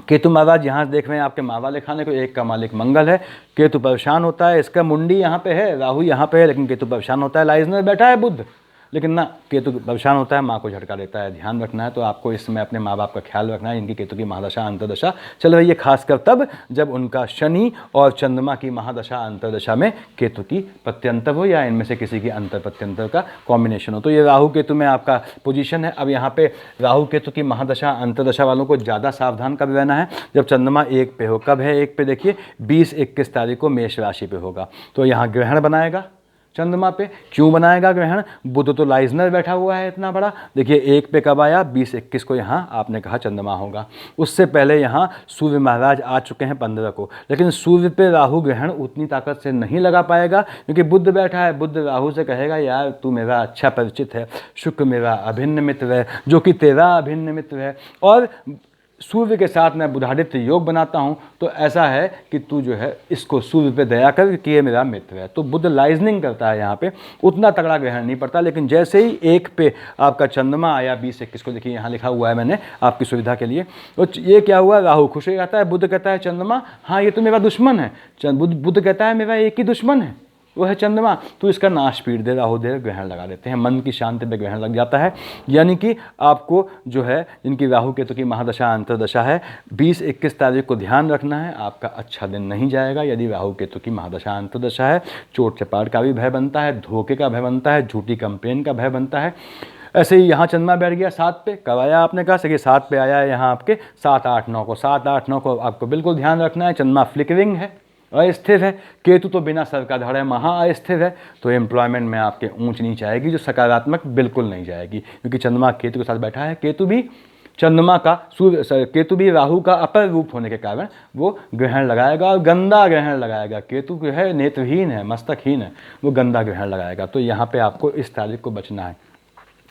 केतु महाराज यहाँ देख रहे हैं आपके माँ वाले खाने को, एक का मालिक मंगल है, केतु परेशान होता है, इसका मुंडी यहाँ पे है, राहु यहाँ पे है, लेकिन केतु परेशान होता है। लाइजनर बैठा है बुध, लेकिन ना केतु परेशान होता है, माँ को झटका देता है। ध्यान रखना है, तो आपको इस समय अपने माँ बाप का ख्याल रखना है। इनकी केतु की महादशा अंतरदशा चल रही है, खासकर तब जब उनका शनि और चंद्रमा की महादशा अंतरदशा में केतु की प्रत्यंतर हो, या इनमें से किसी की अंतर प्रत्यंतर का कॉम्बिनेशन हो। तो ये राहु केतु में आपका पोजीशन है। अब यहाँ पे राहु केतु की महादशा अंतरदशा वालों को ज़्यादा सावधान कब रहना है, जब चंद्रमा 1 पे हो। कब है 1 पे, देखिए 20-21 तारीख को मेष राशि पे होगा, तो यहाँ ग्रहण बनाएगा चंद्रमा पे। क्यों बनाएगा ग्रहण, बुध तो लाइजनर बैठा हुआ है इतना बड़ा, देखिए 1 पे कब आया, 20-21 को यहाँ आपने कहा चंद्रमा होगा। उससे पहले यहाँ सूर्य महाराज आ चुके हैं 15 को, लेकिन सूर्य पे राहु ग्रहण उतनी ताकत से नहीं लगा पाएगा, क्योंकि बुध बैठा है। बुध राहु से कहेगा यार तू मेरा अच्छा परिचित है, शुक्र मेरा अभिन्न मित्र है, जो कि तेरा अभिन्न मित्र है, और सूर्य के साथ मैं बुधादित्य योग बनाता हूं, तो ऐसा है कि तू जो है इसको सूर्य पे दया कर कि ये मेरा मित्र है। तो बुध लाइजनिंग करता है यहाँ पे, उतना तगड़ा ग्रहण नहीं पड़ता। लेकिन जैसे ही 1 पे आपका चंद्रमा आया 20-21 को, देखिए यहाँ लिखा हुआ है मैंने आपकी सुविधा के लिए, तो ये क्या हुआ, राहु खुश हो जाता है, बुध कहता है चंद्रमा हाँ ये तो मेरा दुश्मन है, बुध कहता है मेरा एक ही दुश्मन है, वो है चंद्रमा, तो इसका नाश पीट दे, राहु देव ग्रहण लगा देते हैं, मन की शांति पे ग्रहण लग जाता है। यानी कि आपको जो है जिनकी राहु केतु की महादशा अंतरदशा है, 20-21 तारीख को ध्यान रखना है, आपका अच्छा दिन नहीं जाएगा यदि राहु केतु की महादशा अंतरदशा है। चोट चपाट का भी भय बनता है, धोखे का भय बनता है, झूठी कंप्लेन का भय बनता है। ऐसे ही यहाँ चंद्रमा बैठ गया 7 पे, कब आया आपने कहा कि 7 पे आया है यहाँ आपके 7-8-9 को। 7-8-9 को आपको बिल्कुल ध्यान रखना है, चंद्रमा फ्लिकरिंग है, अस्थिर है। केतु तो बिना सर का धड़ है, महा अस्थिर है, तो एम्प्लॉयमेंट में आपके ऊंच नीच आएगी, जो सकारात्मक बिल्कुल नहीं जाएगी, क्योंकि चंद्रमा केतु के साथ बैठा है। केतु भी चंद्रमा का केतु भी राहु का अपर रूप होने के कारण वो ग्रहण लगाएगा, और गंदा ग्रहण लगाएगा। केतु जो है नेत्रहीन है, मस्तकहीन है, वो गंदा ग्रहण लगाएगा। तो यहाँ पे आपको इस तारीख को बचना है।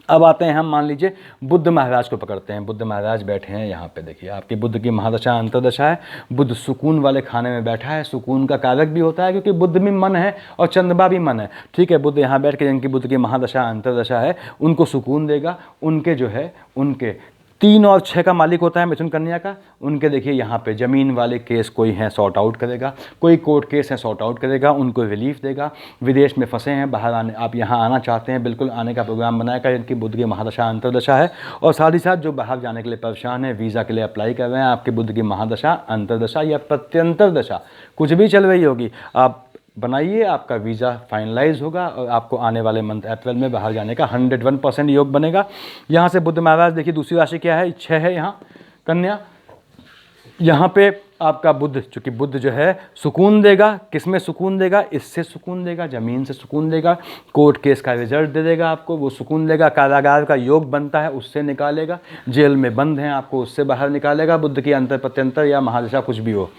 अब आते हैं हम, मान लीजिए बुद्ध महाराज को पकड़ते हैं। बुद्ध महाराज बैठे हैं यहाँ पे, देखिए आपकी बुद्ध की महादशा अंतरदशा है। बुद्ध सुकून वाले खाने में बैठा है, सुकून का कारक भी होता है, क्योंकि बुद्ध में मन है और चंद्रमा भी मन है। ठीक है, बुद्ध यहाँ बैठ के जिनकी बुद्ध की महादशा अंतरदशा है उनको सुकून देगा। उनके जो है उनके 3 और 6 का मालिक होता है मिथुन कन्या का, उनके देखिए यहाँ पे ज़मीन वाले केस कोई हैं सॉर्ट आउट करेगा, कोई कोर्ट केस है सॉर्ट आउट करेगा, उनको रिलीफ देगा। विदेश में फंसे हैं, बाहर आने, आप यहाँ आना चाहते हैं, बिल्कुल आने का प्रोग्राम बनाएगा, इनकी बुध की महादशा अंतरदशा है। और साथ ही साथ जो बाहर जाने के लिए परेशान है, वीज़ा के लिए अप्लाई कर रहे हैं, आपकी बुध की महादशा अंतरदशा या प्रत्यंतर दशा कुछ भी चल रही होगी, आप बनाइए, आपका वीज़ा फाइनलाइज होगा और आपको आने वाले मंथ अप्रैल में बाहर जाने का 101% योग बनेगा। यहाँ से बुध महाराज देखिए दूसरी राशि क्या है, 6 है यहाँ कन्या। यहाँ पे आपका बुध, चूँकि बुध जो है सुकून देगा, किस में सुकून देगा, इससे सुकून देगा, ज़मीन से सुकून देगा, कोर्ट केस का रिजल्ट दे देगा आपको, वो सुकून देगा। कारागार का योग बनता है उससे निकालेगा, जेल में बंद हैं आपको उससे बाहर निकालेगा। बुध की अंतर प्रत्यंतर या महादशा कुछ भी हो,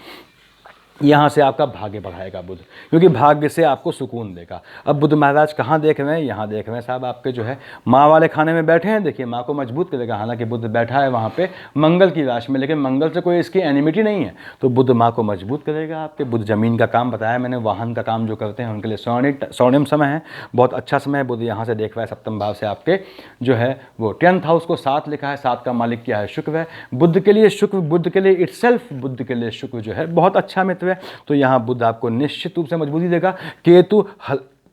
यहाँ से आपका भाग्य बढ़ाएगा बुध, क्योंकि भाग्य से आपको सुकून देगा। अब बुध महाराज कहाँ देख रहे हैं, यहाँ देख रहे हैं साहब आपके जो है माँ वाले खाने में बैठे हैं। देखिए माँ को मजबूत करेगा, हालांकि बुध बैठा है वहाँ पे मंगल की राशि में, लेकिन मंगल से कोई इसकी एनिमिटी नहीं है, तो बुध माँ को मजबूत करेगा आपके। बुध जमीन का काम बताया मैंने, वाहन का काम जो करते हैं उनके लिए स्वर्णिम समय है, बहुत अच्छा समय है। बुध यहाँ से देख रहा है सप्तम भाव से आपके जो है वो 10th हाउस को 7 लिखा है, 7 का मालिक क्या है, शुक्र है। बुध के लिए शुक्र, बुध के लिए इटसेल्फ, बुध के लिए शुक्र जो है बहुत अच्छा मित्र है। तो यहाँ बुध आपको निश्चित रूप से मजबूती देगा। केतु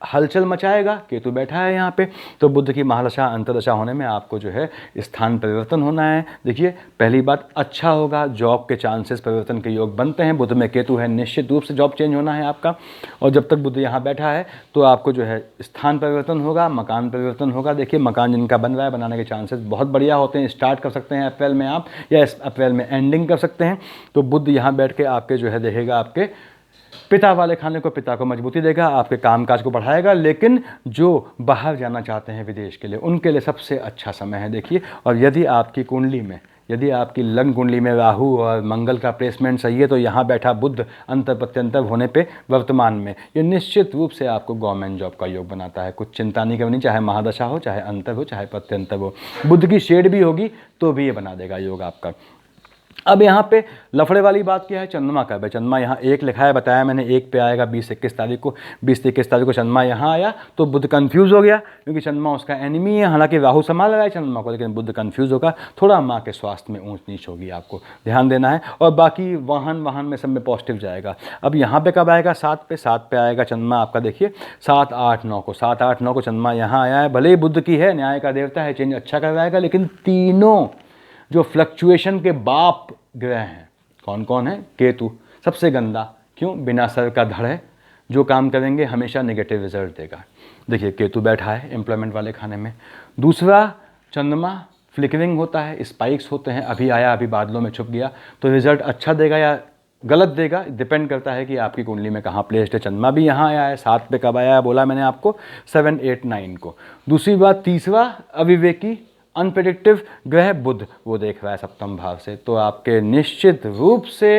हलचल मचाएगा, केतु बैठा है यहाँ पे, तो बुध की महादशा अंतर्दशा होने में आपको जो है स्थान परिवर्तन होना है। देखिए पहली बात अच्छा होगा, जॉब के चांसेस परिवर्तन के योग बनते हैं। बुध में केतु है, निश्चित रूप से जॉब चेंज होना है आपका। और जब तक बुध यहाँ बैठा है तो आपको जो है स्थान परिवर्तन होगा, मकान परिवर्तन होगा। देखिए मकान जिनका बन रहा है, बनाने के चांसेस बहुत बढ़िया होते हैं। स्टार्ट कर सकते हैं अप्रैल में आप, या अप्रैल में एंडिंग कर सकते हैं। तो बुध यहाँ बैठ के आपके जो है देखेगा आपके पिता वाले खाने को, पिता को मजबूती देगा, आपके कामकाज को बढ़ाएगा। लेकिन जो बाहर जाना चाहते हैं विदेश के लिए, उनके लिए सबसे अच्छा समय है देखिए। और यदि आपकी कुंडली में, यदि आपकी लग्न कुंडली में राहु और मंगल का प्लेसमेंट सही है, तो यहाँ बैठा बुध अंतर प्रत्यंतर होने पे वर्तमान में ये निश्चित रूप से आपको गवर्नमेंट जॉब का योग बनाता है। कुछ चिंता नहीं करनी, चाहे महादशा हो, चाहे अंतर हो, चाहे प्रत्यंतर हो। बुध की शेड भी होगी तो भी ये बना देगा योग आपका। अब यहाँ पे लफड़े वाली बात क्या है, चंद्रमा का है। चंद्रमा यहाँ 1 लिखा है, बताया मैंने 1 पे आएगा 20-21 तारीख को। 20-21 तारीख को चंद्रमा यहाँ आया तो बुध कंफ्यूज हो गया, क्योंकि चंद्रमा उसका एनिमी है। हालांकि राहु संभाल रहा है चंद्रमा को, लेकिन बुध कंफ्यूज होगा। थोड़ा माँ के स्वास्थ्य में ऊंच नीच होगी, आपको ध्यान देना है। और बाकी वाहन में सब में पॉजिटिव जाएगा। अब यहाँ पे कब आएगा, 7 पे आएगा चंद्रमा आपका। देखिए 7, 8, 9 को, 7, 8, 9 को चंद्रमा यहाँ आया है। भले ही बुध की है, न्याय का देवता है, चेंज अच्छा करवाएगा। लेकिन तीनों जो फ्लक्चुएशन के बाप ग्रह हैं, कौन कौन है, केतु सबसे गंदा, क्यों, बिना सर का धड़ है, जो काम करेंगे हमेशा नेगेटिव रिजल्ट देगा। देखिए केतु बैठा है एम्प्लॉयमेंट वाले खाने में। दूसरा चंद्रमा फ्लिकरिंग होता है, स्पाइक्स होते हैं, अभी आया अभी बादलों में छुप गया, तो रिजल्ट अच्छा देगा या गलत देगा, डिपेंड करता है कि आपकी कुंडली में कहाँ प्लेस्ड है। चंद्रमा भी यहाँ आया है, 7 पे कब आया है बोला मैंने आपको, 7, 8, 9 को। दूसरी बात, तीसरा अविवेकी अनप्रेडिक्टिव ग्रह बुध, वो देख रहा है सप्तम भाव से। तो आपके निश्चित रूप से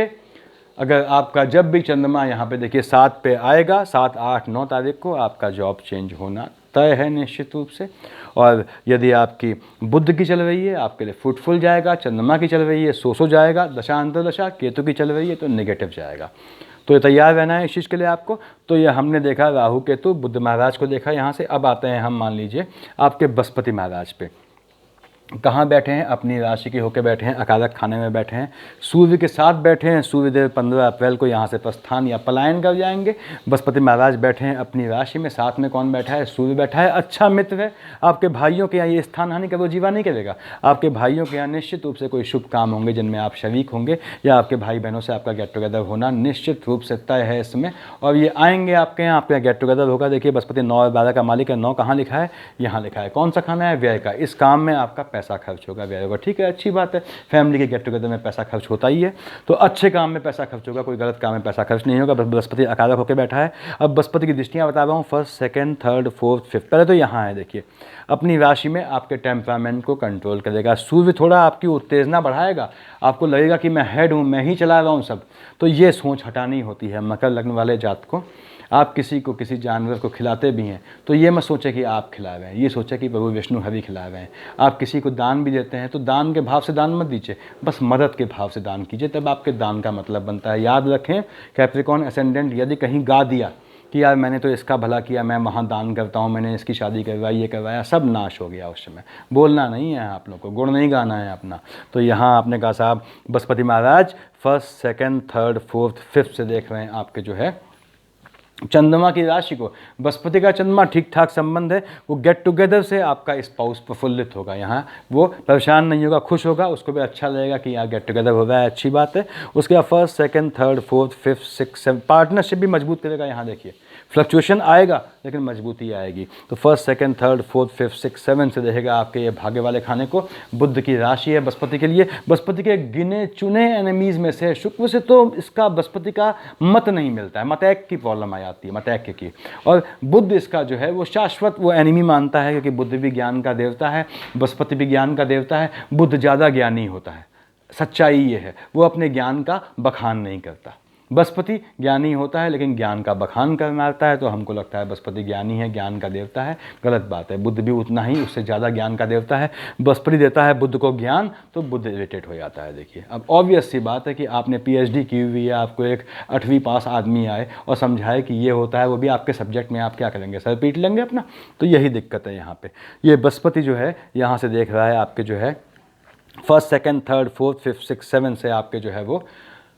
अगर आपका जब भी चंद्रमा यहाँ पे देखिए 7 पे आएगा, 7, 8, 9 तारीख को आपका जॉब चेंज होना तय है निश्चित रूप से। और यदि आपकी बुध की चल रही है, आपके लिए फ्रूटफुल जाएगा। चंद्रमा की चल रही है, सो जाएगा, दशा अंतर्दशा। केतु की चल रही है तो नेगेटिव जाएगा। तो ये तैयार रहना है इस चीज़ के लिए आपको। तो ये हमने देखा राहु केतु, बुध महाराज को देखा यहाँ से। अब आते हैं हम मान लीजिए आपके बृहस्पति महाराज पे। कहाँ बैठे हैं, अपनी राशि के होकर बैठे हैं, अकारक खाने में बैठे हैं, सूर्य के साथ बैठे हैं। सूर्यदेव 15 अप्रैल को यहाँ से प्रस्थान या पलायन कर जाएंगे। बृहस्पति महाराज बैठे हैं अपनी राशि में, साथ में कौन बैठा है, सूर्य बैठा है, अच्छा मित्र है। आपके भाइयों के यहाँ ये स्थान हानि करो जीवा नहीं करेगा। आपके भाइयों के यहाँ निश्चित रूप से कोई शुभ काम होंगे जिनमें आप शरीक होंगे, या आपके भाई बहनों से आपका गेट टुगेदर होना निश्चित रूप से तय है इसमें। और ये आएंगे आपके यहाँ, आपका गेट टुगेदर होगा। देखिए बृहस्पति 9 और 12 का मालिक है। 9 कहाँ लिखा है, यहाँ लिखा है। कौन सा खाना है, व्यय का। इस काम में आपका पैसा खर्च होगा, व्यय होगा, ठीक है, अच्छी बात है। फैमिली के गेट टुगेदर में पैसा खर्च होता ही है, तो अच्छे काम में पैसा खर्च होगा, कोई गलत काम में पैसा खर्च नहीं होगा। बृहस्पति अकारक होकर बैठा है। अब बृहस्पति की दृष्टियाँ बता रहा हूँ, 1st, 2nd, 3rd, 4th, 5th। पहले तो यहाँ है, देखिए अपनी राशि में आपके टेम्परामेंट को कंट्रोल करेगा। सूर्य थोड़ा आपकी उत्तेजना बढ़ाएगा, आपको लगेगा कि मैं हेड हूँ, मैं ही चला रहा हूँ सब। तो ये सोच हटानी होती है मकर लग्न वाले जात को। आप किसी को, किसी जानवर को खिलाते भी हैं तो ये मत सोचे कि आप खिला रहे हैं, ये सोचे कि प्रभु विष्णु हरि खिला रहे हैं। आप किसी को दान भी देते हैं तो दान के भाव से दान मत दीजिए, बस मदद के भाव से दान कीजिए, तब आपके दान का मतलब बनता है। याद रखें कैप्रिकॉर्न एसेंडेंट, यदि कहीं गा दिया कि यार मैंने तो इसका भला किया, मैं वहाँ दान करता हूँ, मैंने इसकी शादी करवाई, ये करवाया, सब नाश हो गया उस समय। बोलना नहीं है आप लोग को, गुण नहीं गाना है अपना। तो यहाँ आपने कहा साहब बृहस्पति महाराज 1st, 2nd, 3rd, 4th, 5th से देख रहे हैं आपके जो है चंद्रमा की राशि को। बृहस्पति का चंद्रमा ठीक ठाक संबंध है, वो गेट टुगेदर से आपका स्पाउस प्रफुल्लित होगा, यहाँ वो परेशान नहीं होगा, खुश होगा, उसको भी अच्छा लगेगा कि यहाँ गेट टुगेदर हो रहा है, अच्छी बात है। उसके बाद 1st, 2nd, 3rd, 4th, 5th, 6th, 7th partnership भी मजबूत करेगा। यहाँ देखिए फ्लक्चुएशन आएगा लेकिन मजबूती आएगी। तो 1st, 2nd, 3rd, 4th, 5th, 6th, 7th से देखेगा आपके ये भाग्य वाले खाने को। बुध की राशि है बृहस्पति के लिए, बृहस्पति के गिने चुने एनिमीज में से शुक्र से तो इसका बृहस्पति का मत नहीं मिलता है, मतैक की प्रॉब्लम आ जाती है, मतैक की। और बुध इसका जो है वो शाश्वत वो एनिमी मानता है, क्योंकि बुध भी ज्ञान का देवता है, बृहस्पति भी ज्ञान का देवता है। बुध ज़्यादा ज्ञानी होता है, सच्चाई ये है, वो अपने ज्ञान का बखान नहीं करता। बृहस्पति ज्ञानी होता है लेकिन ज्ञान का बखान कर मारता है, तो हमको लगता है बृहस्पति ज्ञानी है, ज्ञान का देवता है। गलत बात है, बुध भी उतना ही, उससे ज़्यादा ज्ञान का देवता है। बृहस्पति देता है बुध को ज्ञान, तो बुध इरिटेट हो जाता है। देखिए, अब ऑब्वियस सी बात है कि आपने पीएचडी की हुई है, आपको एक 8वीं पास आदमी आए और समझाए कि ये होता है, वो भी आपके सब्जेक्ट में, आप क्या करेंगे, सर पीट लेंगे अपना। तो यही दिक्कत है यहाँ पे। ये बृहस्पति जो है यहाँ से देख रहा है आपके जो है 1st 2nd 3rd 4th 5th 6th 7th से आपके जो है वो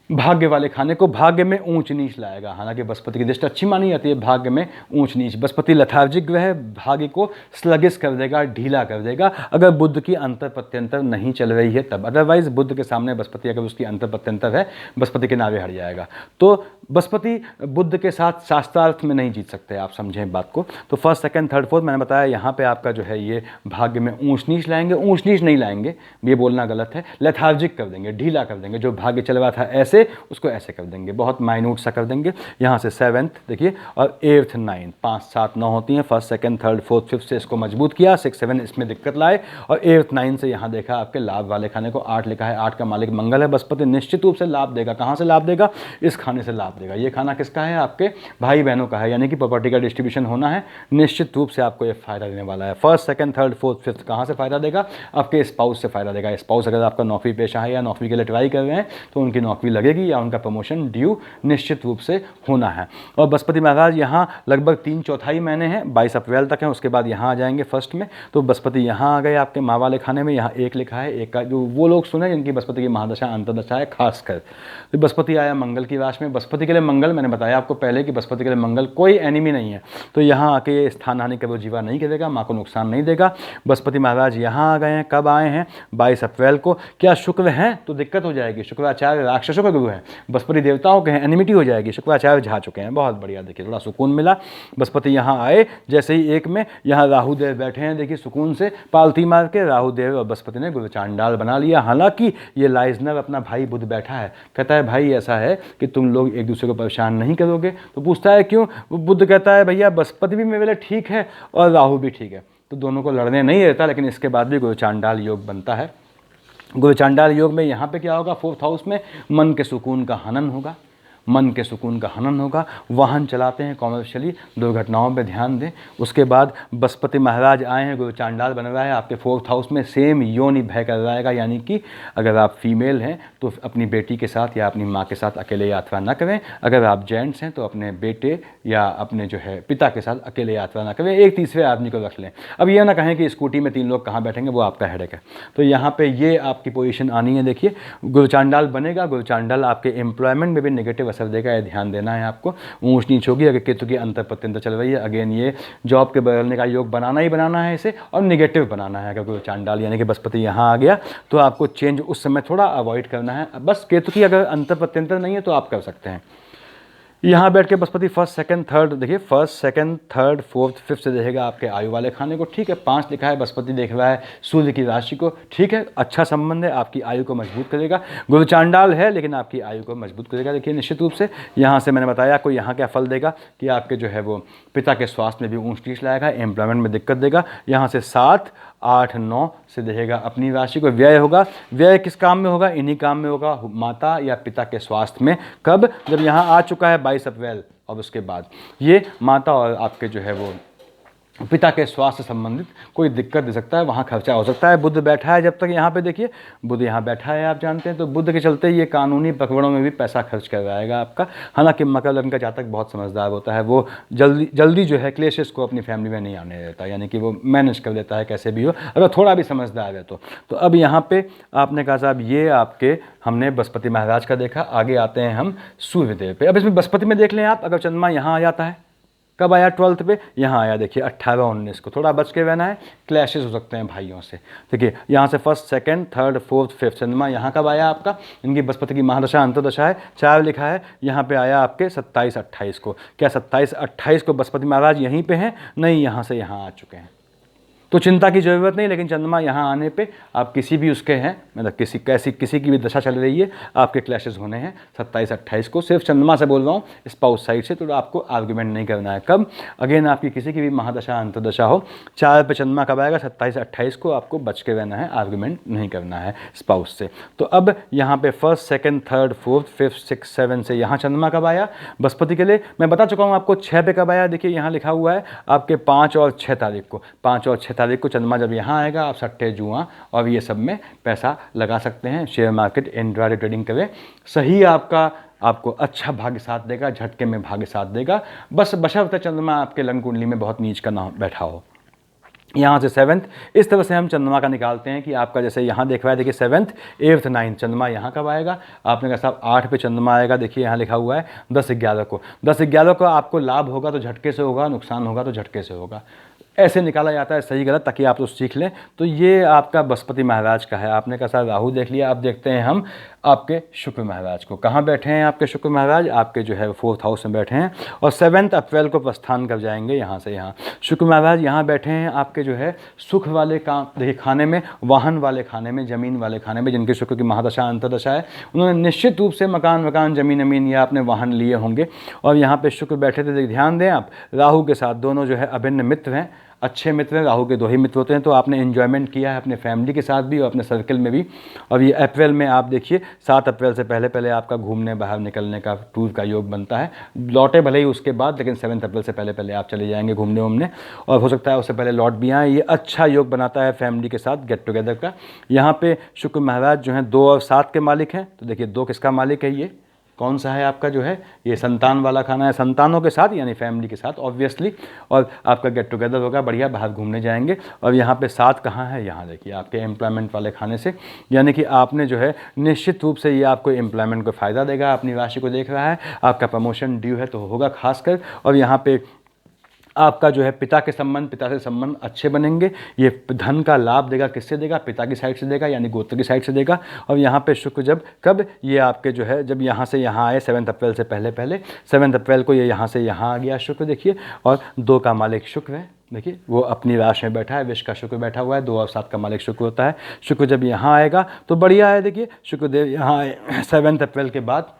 भाग्य वाले खाने को भाग्य में ऊंच नीच लाएगा। हालांकि बृहस्पति की दृष्टि अच्छी मानी जाती है भाग्य में ऊंच नीच। बृहस्पति लथार्जिक ग्रह है, भाग्य को स्लगिश कर देगा, ढीला कर देगा, अगर बुध की अंतर प्रत्यंतर नहीं चल रही है तब। अदरवाइज बुध के सामने बृहस्पति अगर उसकी अंतर प्रत्यंतर है, बृहस्पति के नावे हट जाएगा। तो बृहस्पति बुध के साथ शास्त्रार्थ में नहीं जीत सकते, आप समझें बात को। तो 1st 2nd 3rd 4th मैंने बताया यहाँ पे आपका जो है ये भाग्य में ऊंच नीच लाएंगे। ऊंच नीच नहीं लाएंगे, ये बोलना गलत है, लथार्जिक कर देंगे, ढीला कर देंगे। जो भाग्य चल रहा था ऐसे, उसको ऐसे कर देंगे, बहुत माइन्यूट सा कर देंगे। यहाँ से 7th देखिए, और 8th 9th 5 7 9 होती हैं। 1st 2nd 3rd 4th 5th से इसको मजबूत किया, 6 7 इसमें दिक्कत लाए, और 8th 9th से यहाँ देखा आपके लाभ वाले खाने को 8 लिखा है। 8 का मालिक मंगल है, बृहस्पति निश्चित रूप से लाभ देगा। कहाँ से लाभ देगा? इस खाने से लाभ देगा। ये खाना किसका है? आपके भाई बहनों का है, यानी कि प्रॉपर्टी का डिस्ट्रीब्यूशन होना है, निश्चित रूप से आपको ये फायदा देने वाला है। 1st 2nd 3rd 4th 5th कहाँ से फायदा देगा? आपके स्पाउस से फायदा देगा। स्पाउस अगर आपका नौकरी पेशा है या नौकरी के लिए ट्राई कर रहे हैं, तो उनकी नौकरी लगेगी या उनका प्रमोशन ड्यू निश्चित रूप से होना है। और बृहस्पति महाराज यहाँ लगभग 3/4 महीने हैं, 22 अप्रैल तक हैं, उसके बाद यहाँ आ जाएंगे 1st में। तो बृहस्पति यहाँ आ गए आपके माँ वाले खाने में। यहाँ 1 लिखा है, 1 का जो वो लोग सुने जिनकी बृहस्पति की महादशा अंतर्दशा है खासकर। तो बृहस्पति आया मंगल की राशि में। बृहस्पति के लिए मंगल, मैंने बताया आपको पहले कि बृहस्पति के लिए मंगल कोई एनिमी नहीं है, तो यहाँ आके स्थान हानि कभी जीवा नहीं करेगा, माँ को नुकसान नहीं देगा। बृहस्पति महाराज यहाँ आ गए हैं। कब आए हैं? 22 अप्रैल को। क्या शुक्र हैं तो दिक्कत हो जाएगी, शुक्राचार्य राक्षसों का गुरु है, बृहस्पति देवताओं के हैं, एनिमिटी हो जाएगी। शुक्राचार्य जा चुके हैं, बहुत बढ़िया। देखिए थोड़ा सुकून मिला। बृहस्पति यहाँ आए जैसे ही 1 में, यहाँ राहु देव बैठे हैं, देखिए सुकून से पालथी मार के राहु देव और बृहस्पति ने गुरु चांडाल बना लिया। हालांकि ये लाइजनर अपना भाई बुध बैठा है, कहता है भाई ऐसा है कि तुम लोग एक दूसरे को परेशान नहीं करोगे। तो पूछता है क्यों? बुध कहता है भैया बृहस्पति भी मेरे लिए ठीक है और राहु भी ठीक है, तो दोनों को लड़ने नहीं देता, लेकिन इसके बाद भी गुरु चांडाल योग बनता है। गुरु चांडाल योग में यहाँ पे क्या होगा? 4th हाउस में मन के सुकून का हनन होगा, मन के सुकून का हनन होगा। वाहन चलाते हैं कॉमर्शियली, दुर्घटनाओं पे ध्यान दें। उसके बाद बृहस्पति महाराज आए हैं, गुरु चांडाल बन रहा है आपके 4th हाउस में, सेम योनि भय कर रहेगा, यानी कि अगर आप फीमेल हैं तो अपनी बेटी के साथ या अपनी माँ के साथ अकेले यात्रा न करें। अगर आप जेंट्स हैं तो अपने बेटे या अपने जो है पिता के साथ अकेले यात्रा न करें, एक तीसरे आदमी को रख लें। अब ये ना कहें कि स्कूटी में 3 लोग कहाँ बैठेंगे, वो आपका हेडेक है। तो यहाँ पे ये आपकी पोजीशन आनी है। देखिए गुरु चांडाल बनेगा, गुरु चांडाल आपके एम्प्लॉयमेंट में भी नेगेटिव असर देगा, ये ध्यान देना है आपको। ऊंच नीच होगी अगर केतु की अंतर प्रत्यंतर चल रही है। अगेन ये जॉब के बदलने का योग बनाना ही बनाना है इसे, और नेगेटिव बनाना है। अगर गुरु चांडाल यानी कि बृहस्पति यहाँ आ गया तो आपको चेंज उस समय थोड़ा अवॉइड करना है। बस केतु की अगर अंतर प्रत्यंतर नहीं है तो आप कर सकते हैं। यहाँ बैठ के बृहस्पति 1st 2nd 3rd देखिए 1st 2nd 3rd 4th 5th से देखेगा आपके आयु वाले खाने को, ठीक है। 5 लिखा है, बृहस्पति देख रहा है सूर्य की राशि को, ठीक है। अच्छा संबंध है, आपकी आयु को मजबूत करेगा। गुरु चांडाल है लेकिन आपकी आयु को मजबूत करेगा। देखिए निश्चित रूप से यहाँ से मैंने बताया आपको, यहाँ क्या फल देगा कि आपके जो है वो पिता के स्वास्थ्य में भी ऊँच नीच लाएगा, एम्प्लॉयमेंट में दिक्कत देगा। यहाँ से 7 8 9 से देखेगा अपनी राशि को, व्यय होगा। व्यय किस काम में होगा? इन्हीं काम में होगा, माता या पिता के स्वास्थ्य में। कब? जब यहाँ आ चुका है 22 अप्रैल, और उसके बाद ये माता और आपके जो है वो पिता के स्वास्थ्य संबंधित कोई दिक्कत दे सकता है, वहाँ खर्चा हो सकता है। बुध बैठा है जब तक यहाँ पे, देखिए बुध यहाँ बैठा है, आप जानते हैं। तो बुध के चलते ये कानूनी पकड़ों में भी पैसा खर्च करवाएगा आपका। हालांकि मकर लग्न का जातक बहुत समझदार होता है, वो जल्दी जो है क्लेशेस को अपनी फैमिली में नहीं आने देता, यानी कि वो मैनेज कर देता है कैसे भी हो, अगर थोड़ा भी समझदार है तो अब यहाँ पे आपने कहा साहब ये आपके हमने बृहस्पति महाराज का देखा। आगे आते हैं हम सूर्यदेव पे। अब इसमें बृहस्पति में देख लें आप, अगर चंद्रमा यहाँ आ जाता है, कब आया 12th पे? यहाँ आया देखिए 18 19 को। थोड़ा बच के रहना है, क्लैशेस हो सकते हैं भाइयों से। देखिए यहाँ से 1st 2nd 3rd 4th 5th चंद्रमा यहाँ कब आया आपका? इनकी बृहस्पति की महादशा अंतर्दशा है, 4 लिखा है। यहाँ पे आया आपके 27 28 को। क्या 27 28 को बृहस्पति महाराज यहीं पे हैं? नहीं, यहाँ से यहाँ आ चुके हैं। तो चिंता की ज़रूरत नहीं, लेकिन चंद्रमा यहाँ आने पे आप किसी भी उसके हैं, मतलब किसी की भी दशा चल रही है, आपके क्लैशेस होने हैं 27-28 को। सिर्फ चंद्रमा से बोल रहा हूँ, स्पाउस साइड से, तो आपको आर्ग्यूमेंट नहीं करना है। कब अगेन आपकी किसी की भी महादशा अंतर्दशा हो, 4 पे चंद्रमा कब आएगा, 27-28 को, आपको बच के रहना है, आर्ग्यूमेंट नहीं करना है स्पाउस से। तो अब यहाँ पे 1st, 2nd, 3rd, 4th, 5th, 6th, 7th से यहाँ चंद्रमा कब आया बृहस्पति के लिए, मैं बता चुका हूँ आपको। 6 पे कब आया, देखिए यहाँ लिखा हुआ है आपके 5 और 6 तारीख को। 5 और 6 तारीख को चंद्रमा जब यहाँ आएगा, आप सट्टे, जुआ और ये सब में पैसा लगा सकते हैं। शेयर मार्केट, इंट्राडे ट्रेडिंग करें, सही आपको अच्छा भाग्य साथ देगा, झटके में भाग्य साथ देगा, बस बशर्ते चंद्रमा आपके लग्न कुंडली में बहुत नीच का ना बैठा हो। यहाँ से 7th, इस तरह से हम चंद्रमा का निकालते हैं कि आपका जैसे यहाँ देख रहा है, देखिए 7th, 8th, 9th चंद्रमा यहाँ कब आएगा, आपने कहा साहब 8 पे चंद्रमा आएगा, देखिए यहाँ लिखा हुआ है 10-11 को। 10-11 को आपको लाभ होगा तो झटके से होगा, नुकसान होगा तो झटके से होगा, ऐसे निकाला जाता है सही गलत, ताकि आप तो सीख लें। तो ये आपका बृहस्पति महाराज का है। आपने कहा सर राहु देख लिया, अब देखते हैं हम आपके शुक्र महाराज को। कहाँ बैठे हैं आपके शुक्र महाराज, आपके जो है 4th हाउस में बैठे हैं, और 7 अप्रैल को प्रस्थान कर जाएंगे यहाँ से यहाँ। शुक्र महाराज यहाँ बैठे हैं आपके जो है सुख वाले काम, देखिए खाने में, वाहन वाले खाने में, ज़मीन वाले खाने में, जिनके शुक्र की महादशा अंतर्दशा है, उन्होंने निश्चित रूप से मकान, ज़मीन या अपने वाहन लिए होंगे। और यहाँ पे शुक्र बैठे थे, ध्यान दें आप, राहु के साथ, दोनों जो है अभिन्न मित्र हैं, अच्छे मित्र हैं। राहु के 2 ही मित्र होते हैं, तो आपने एंजॉयमेंट किया है अपने फैमिली के साथ भी और अपने सर्कल में भी। और ये अप्रैल में आप देखिए 7 अप्रैल से पहले आपका घूमने बाहर निकलने का, टूर का योग बनता है। लौटे भले ही उसके बाद, लेकिन 7 अप्रैल से पहले आप चले जाएंगे घूमने वूमने, और हो सकता है उससे पहले लौट भी आए। ये अच्छा योग बनाता है फैमिली के साथ गेट टुगेदर का। यहाँ पे शुक्र महाराज जो हैं 2 और 7 के मालिक हैं, तो देखिए 2 किसका मालिक है, ये कौन सा है आपका जो है, ये संतान वाला खाना है, संतानों के साथ यानी फैमिली के साथ ऑब्वियसली, और आपका गेट टुगेदर होगा, बढ़िया बाहर घूमने जाएंगे। और यहाँ पे 7 कहाँ है, यहाँ देखिए आपके एम्प्लॉयमेंट वाले खाने से, यानी कि आपने जो है निश्चित रूप से ये आपको एम्प्लॉयमेंट को फ़ायदा देगा। अपनी राशि को देख रहा है, आपका प्रमोशन ड्यू है तो होगा खासकर। और यहाँ पे आपका जो है पिता से संबंध अच्छे बनेंगे। ये धन का लाभ देगा, किससे देगा, पिता की साइड से देगा, यानी गोत्र की साइड से देगा। और यहाँ पे शुक्र जब कब ये आपके जो है, जब यहाँ से यहाँ आए 7 अप्रैल से पहले 7 अप्रैल को ये यहाँ से यहाँ आ गया शुक्र, देखिए। और 2 का मालिक शुक्र है, देखिए वो अपनी राशि में बैठा है, विश्व का शुक्र बैठा हुआ है, 2 और 7 का मालिक शुक्र होता है। शुक्र जब यहाँ आएगा तो बढ़िया है, देखिए शुक्रदेव यहाँ आए 7 अप्रैल के बाद।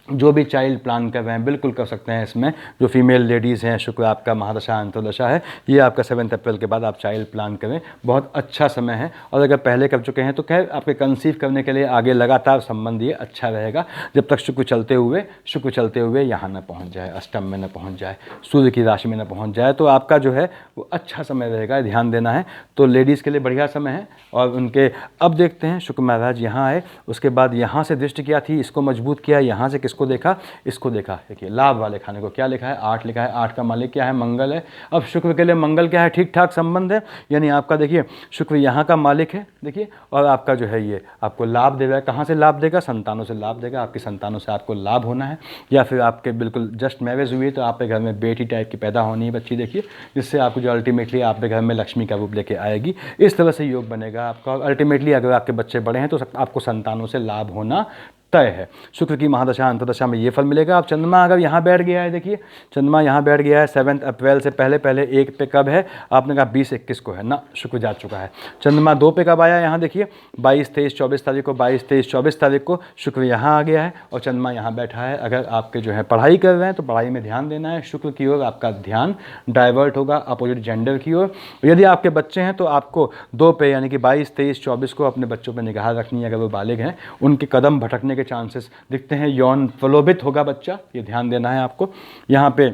जो भी चाइल्ड प्लान कर रहे हैं बिल्कुल कर सकते हैं इसमें, जो फीमेल लेडीज़ हैं, शुक्र आपका महादशा अंतर्दशा है, ये आपका 7 अप्रैल के बाद आप चाइल्ड प्लान करें, बहुत अच्छा समय है। और अगर पहले कर चुके हैं तो खैर आपके कंसीव करने के लिए आगे लगातार संबंध ये अच्छा रहेगा, जब तक शुक्र चलते हुए यहाँ न पहुँच जाए, अष्टम में न पहुँच जाए, सूर्य की राशि में न पहुँच जाए, तो आपका जो है वो अच्छा समय रहेगा, ध्यान देना है। तो लेडीज़ के लिए बढ़िया समय है। और उनके अब देखते हैं, शुक्र महाराज यहाँ आए, उसके बाद यहाँ से दृष्टि किया थी, इसको मजबूत किया, यहाँ से इसको देखा, देखिए लाभ वाले खाने को क्या लिखा है, 8 लिखा है, 8 का मालिक क्या है, मंगल है। अब शुक्र के लिए मंगल क्या है, ठीक ठाक संबंध है, यानी आपका देखिए शुक्र यहाँ का मालिक है, देखिए। और आपका जो है ये आपको लाभ दे रहा है, कहाँ से लाभ देगा, संतानों से लाभ देगा, आपकी संतानों से आपको लाभ होना है। या फिर आपके बिल्कुल जस्ट मैरिज हुई है तो आपके घर में बेटी टाइप की पैदा होनी है बच्ची, देखिए, जिससे आपको जो अल्टीमेटली आपके घर में लक्ष्मी का रूप लेके आएगी। इस तरह से योग बनेगा आपका। अल्टीमेटली अगर आपके बच्चे बड़े हैं तो आपको संतानों से लाभ होना तय है। शुक्र की महादशा अंतर्दशा में ये फल मिलेगा। अब चंद्रमा अगर यहाँ बैठ गया है, देखिए चंद्रमा यहाँ बैठ गया है 7 अप्रैल से पहले 1 पे कब है, आपने कहा 20-21 को है ना, शुक्र जा चुका है। चंद्रमा 2 पे कब आया, यहाँ देखिए 22, 23, 24 तारीख को, 22, 23, 24 तारीख को शुक्र यहाँ आ गया है और चंद्रमा यहाँ बैठा है। अगर आपके जो है पढ़ाई कर रहे हैं तो पढ़ाई में ध्यान देना है, शुक्र की ओर आपका ध्यान डाइवर्ट होगा अपोजिट जेंडर की ओर। यदि आपके बच्चे हैं तो आपको 2 पे यानी कि 22, 23, 24 को अपने बच्चों पर निगाह रखनी है। अगर वो बालिग हैं उनके कदम भटकने के चांसेस दिखते हैं, यौन प्रलोभित होगा बच्चा, ये ध्यान देना है आपको। यहाँ पे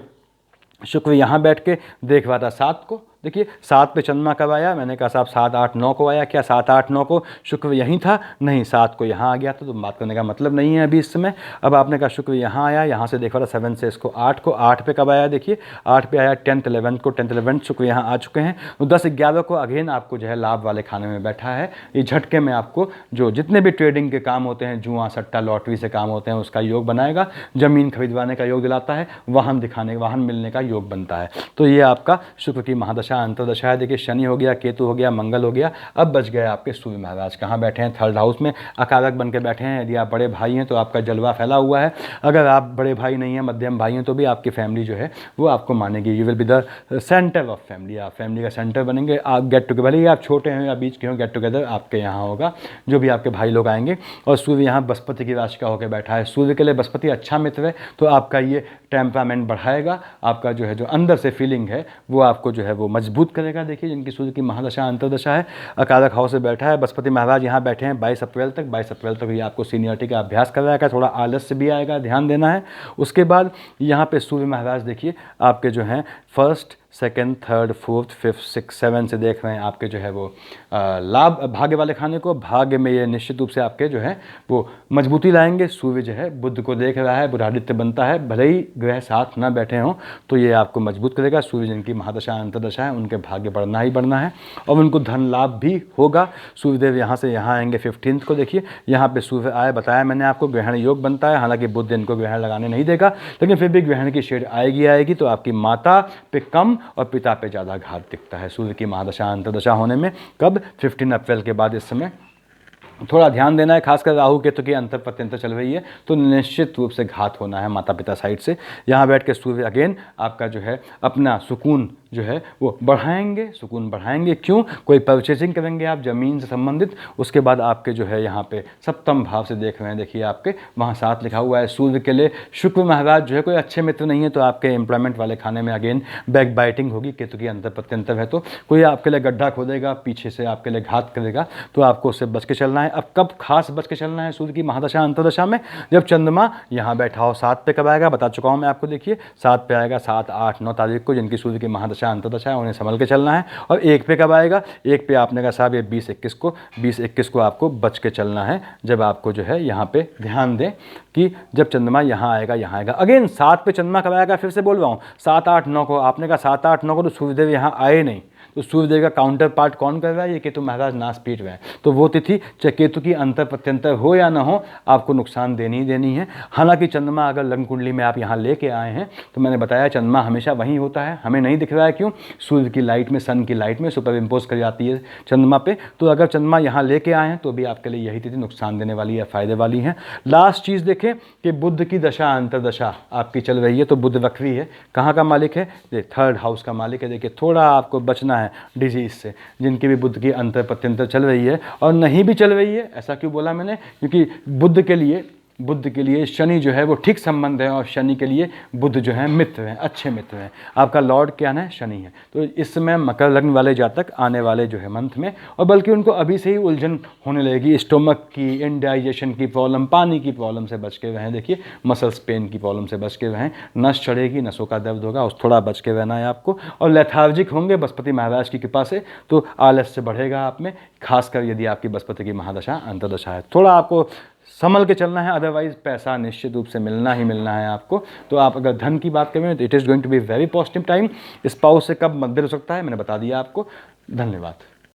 शुक्र यहाँ बैठ के देख रहा था 7 को, देखिए 7 पे चंद्रमा कब आया, मैंने कहा साहब 7, 8, 9 को आया क्या, 7, 8, 9 को शुक्र यहीं था, नहीं 7 को यहाँ आ गया था, तो बात करने का मतलब नहीं है अभी इस समय। अब आपने कहा शुक्र यहाँ आया, यहाँ से देखा था 7 से इसको 8 को, 8 पे कब आया, देखिए 8 पे आया 10th 11 को, 10th 11 शुक्र यहाँ आ चुके हैं। तो 10, 11 को अगेन आपको जो है लाभ वाले खाने में बैठा है। ये झटके में आपको जो जितने भी ट्रेडिंग के काम होते हैं, जुआ सट्टा लॉटरी से काम होते हैं, उसका योग बनाएगा। ज़मीन खरीदवाने का योग दिलाता है, वाहन मिलने का योग बनता है। तो ये आपका शुक्र की महादशा महादशा अंतर्दशा है। देखिए शनि हो गया, केतु हो गया, मंगल हो गया, अब बच गए आपके सूर्य महाराज। कहाँ बैठे हैं? थर्ड हाउस में अकारक बन के बैठे हैं। यदि आप बड़े भाई हैं तो आपका जलवा फैला हुआ है, अगर आप बड़े भाई नहीं हैं, मध्यम भाई हैं, तो भी आपकी फैमिली जो है वो आपको मानेगी। You will be the centre of family, आप फैमिली का सेंटर बनेंगे। आप गेट टुगेदर, भले ही आप छोटे हैं या बीच के हों, गेट टुगेदर आपके यहाँ होगा, जो भी आपके भाई लोग आएंगे। और सूर्य यहाँ बृहस्पति की राशि का होकर बैठा है। सूर्य के लिए बृहस्पति अच्छा मित्र है, तो आपका ये टेम्परामेंट बढ़ाएगा, आपका जो है जो अंदर से फीलिंग है वो आपको जो है वो मजबूत करेगा। देखिए जिनकी सूर्य की महादशा अंतर्दशा है, अकारक हाउस से बैठा है, बृहस्पति महाराज यहाँ बैठे हैं 22 अप्रैल तक। 22 अप्रैल तक ये आपको सीनियरिटी का अभ्यास कराएगा, थोड़ा आलस्य भी आएगा, ध्यान देना है। उसके बाद यहाँ पे सूर्य महाराज देखिए आपके जो हैं first, second, third, fourth, fifth, six, seven से देख रहे हैं आपके जो है वो लाभ भाग्य वाले खाने को। भाग्य में ये निश्चित रूप से आपके जो है वो मजबूती लाएंगे। सूर्य जो है बुध को देख रहा है, बुधादित्य बनता है, भले ही ग्रह साथ ना बैठे हों तो ये आपको मजबूत करेगा। सूर्य जिनकी महादशा अंतर्दशा है उनके भाग्य बढ़ना ही बढ़ना है और उनको धन लाभ भी होगा। सूर्यदेव यहाँ से यहाँ आएंगे 15 को। देखिए यहाँ पे सूर्य आए, बताया मैंने आपको ग्रहण योग बनता है, हालांकि बुध इनको ग्रहण लगाने नहीं देगा, लेकिन फिर भी ग्रहण की शेड आएगी तो आपकी माता पे कम और पिता पे ज़्यादा घात दिखता है सूर्य की महादशा अंतर्दशा होने में। कब? 15 अप्रैल के बाद। इस समय थोड़ा ध्यान देना है, खासकर राहु केतु की अंतर प्रत्यंतर चल रही है तो निश्चित रूप से घात होना है माता पिता साइड से। यहाँ बैठ के सूर्य अगेन आपका जो है अपना सुकून जो है वो बढ़ाएंगे, सुकून बढ़ाएंगे। क्यों? कोई परचेजिंग करेंगे आप ज़मीन से संबंधित, उसके बाद आपके जो है यहाँ पे सप्तम भाव से देख रहे हैं, देखिए आपके वहाँ 7 लिखा हुआ है। सूर्य के लिए शुक्र महाराज जो है कोई अच्छे मित्र नहीं है, तो आपके एम्प्लॉयमेंट वाले खाने में अगेन बैक बाइटिंग होगी। केतु की अंतर प्रत्यंतर है तो कोई आपके लिए गड्ढा खोदेगा, पीछे से आपके लिए घात करेगा, तो आपको उससे बच के चलना है। अब कब खास बच के चलना है सूर्य की महादशा अंतर्दशा में? जब चंद्रमा यहाँ बैठा हो। 7 पे कब आएगा बता चुका हूँ मैं आपको, देखिए 7 पे आएगा, 7, 8, 9 तारीख को जिनकी सूर्य की महादशा अंतर्दशा है उन्हें संभल के चलना है। और 1 पे कब आएगा? 1 पे आपने कहा साहब ये 20-21 को आपको बच के चलना है। जब आपको जो है यहाँ पे ध्यान दें कि जब चंद्रमा यहाँ आएगा अगेन 7 पे चंद्रमा कब आएगा, फिर से बोल रहा हूँ 7, 8, 9 को। आपने कहा 7, 8, 9 को तो सूर्यदेव यहाँ आए नहीं, तो सूर्यदेव का काउंटर पार्ट कौन कर रहा है? ये केतु महाराज नाश पीट रहे हैं। तो वो तिथि चाहे केतु की अंतर प्रत्यंतर हो या ना हो, आपको नुकसान देनी ही देनी है। हालांकि चंद्रमा अगर लग्न कुंडली में आप यहाँ लेके आए हैं तो मैंने बताया चंद्रमा हमेशा वहीं होता है, हमें नहीं दिख रहा है। क्यों? सूर्य की लाइट में, सन की लाइट में सुपर इम्पोज कर जाती है चंद्रमा पे। तो अगर चंद्रमा यहाँ लेके आए हैं तो भी आपके लिए यही तिथि नुकसान देने वाली है, फायदे वाली है। लास्ट चीज़ देखें कि बुध की दशा अंतर्दशा आपकी चल रही है, तो बुध वक्री है। कहाँ का मालिक है? थर्ड हाउस का मालिक है। देखिए थोड़ा आपको बचना है डिजीज से, जिनकी भी बुध की अंतर प्रत्यंतर चल रही है। और नहीं भी चल रही है, ऐसा क्यों बोला मैंने? क्योंकि बुध के लिए शनि जो है वो ठीक संबंध है, और शनि के लिए बुध जो है मित्र हैं, अच्छे मित्र हैं। आपका लॉर्ड क्या है? शनि है। तो इस समय मकर लग्न वाले जातक आने वाले जो है मंथ में, और बल्कि उनको अभी से ही उलझन होने लगेगी, स्टोमक की, इंडाइजेशन की प्रॉब्लम, पानी की प्रॉब्लम से बच के रहें। देखिए मसल्स पेन की प्रॉब्लम से बच के रहें, नस चढ़ेगी, नसों का दर्द होगा, उस थोड़ा बच के रहना है आपको। और लेथार्जिक होंगे बृहस्पति महाराज की कृपा से, तो आलस्य बढ़ेगा आप में, खासकर यदि आपकी बृहस्पति की महादशा अंतर्दशा है। थोड़ा आपको संभल के चलना है, अदरवाइज पैसा निश्चित रूप से मिलना ही मिलना है आपको। तो आप अगर धन की बात करें तो it is going to be very positive time. Spouse से कब मतभेद हो सकता है मैंने बता दिया आपको। धन्यवाद।